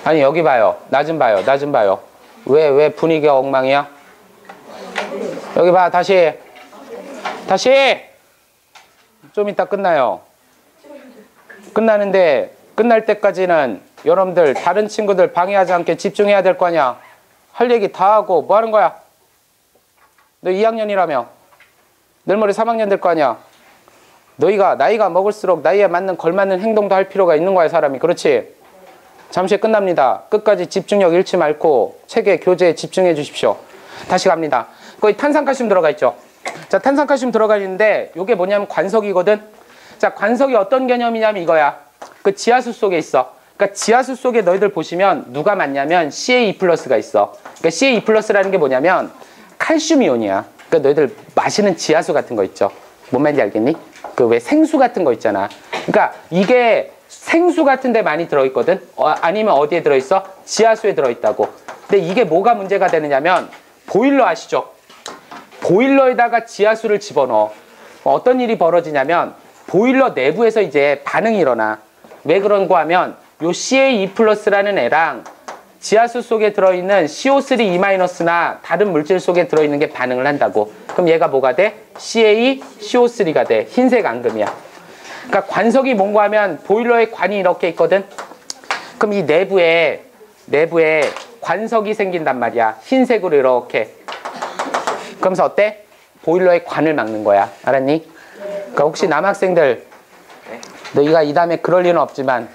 아니, 여기 봐요. 나 좀 봐요. 나 좀 봐요. 왜 분위기가 엉망이야? 여기 봐. 다시. 좀 이따 끝나요. 끝나는데 끝날 때까지는 여러분들 다른 친구들 방해하지 않게 집중해야 될 거 아니야. 할 얘기 다 하고 뭐 하는 거야? 너 2학년이라며. 내일 모레 3학년 될 거 아니야. 너희가 나이가 먹을수록 나이에 맞는 걸맞는 행동도 할 필요가 있는 거야, 사람이. 그렇지? 잠시 끝납니다. 끝까지 집중력 잃지 말고 책에 교재에 집중해 주십시오. 다시 갑니다. 거기 탄산칼슘 들어가 있죠. 자, 탄산칼슘 들어가 있는데 이게 뭐냐면 관석이거든. 자, 관석이 어떤 개념이냐면 이거야. 그 지하수 속에 있어. 그러니까 지하수 속에 너희들 보시면 누가 많냐면 CaE+가 있어. 그러니까 CaE+라는 게 뭐냐면 칼슘 이온이야. 그러니까 너희들 마시는 지하수 같은 거 있죠. 뭔 말인지 알겠니? 그 왜 생수 같은 거 있잖아. 그러니까 이게 생수 같은 데 많이 들어있거든. 아니면 어디에 들어있어? 지하수에 들어있다고. 근데 이게 뭐가 문제가 되느냐면 보일러 아시죠? 보일러에다가 지하수를 집어넣어. 어떤 일이 벌어지냐면 보일러 내부에서 이제 반응이 일어나. 왜 그런 거 하면 요 CaE+라는 애랑 지하수 속에 들어있는 CO3E-나 다른 물질 속에 들어있는 게 반응을 한다고. 그럼 얘가 뭐가 돼? CaCO3가 돼. 흰색 앙금이야. 그러니까 관석이 뭔가 하면 보일러에 관이 이렇게 있거든. 그럼 이 내부에 관석이 생긴단 말이야. 흰색으로 이렇게. 그러면서 어때? 보일러의 관을 막는 거야. 알았니? 그러니까 혹시 남학생들 너희가 이 다음에 그럴 일은 없지만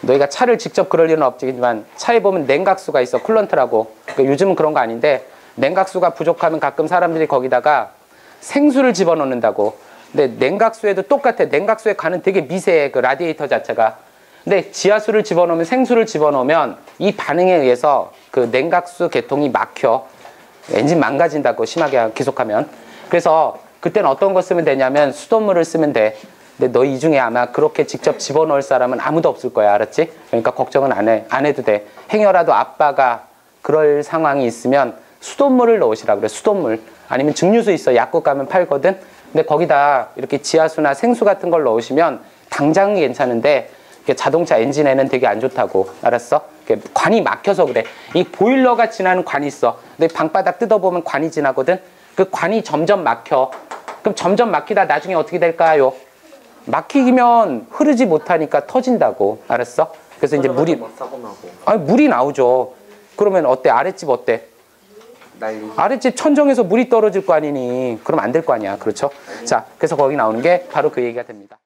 너희가 차를 직접 그럴 일은 없지만 차에 보면 냉각수가 있어. 쿨런트라고. 그러니까 요즘은 그런 거 아닌데 냉각수가 부족하면 가끔 사람들이 거기다가 생수를 집어넣는다고. 근데 냉각수에도 똑같아. 냉각수의 관은 되게 미세해. 그 라디에이터 자체가. 근데 지하수를 집어넣으면 생수를 집어넣으면 이 반응에 의해서 그 냉각수 계통이 막혀. 엔진 망가진다고 심하게 계속하면. 그래서 그때는 어떤 거 쓰면 되냐면 수돗물을 쓰면 돼. 근데 너 이 중에 아마 그렇게 직접 집어넣을 사람은 아무도 없을 거야. 알았지? 그러니까 걱정은 안 해도 돼. 행여라도 아빠가 그럴 상황이 있으면 수돗물을 넣으시라 그래. 수돗물. 아니면 증류수 있어. 약국 가면 팔거든. 근데 거기다 이렇게 지하수나 생수 같은 걸 넣으시면 당장은 괜찮은데 자동차 엔진에는 되게 안 좋다고. 알았어? 관이 막혀서 그래. 이 보일러가 지나는 관이 있어. 근데 방바닥 뜯어보면 관이 지나거든. 그 관이 점점 막혀. 그럼 점점 막히다 나중에 어떻게 될까요? 막히면 흐르지 못하니까 터진다고. 알았어? 그래서 이제 물이 물이 나오죠. 그러면 어때? 아랫집 어때? 난리. 아랫집 천정에서 물이 떨어질 거 아니니. 그럼 안 될 거 아니야. 그렇죠? 자, 그래서 거기 나오는 게 바로 그 얘기가 됩니다.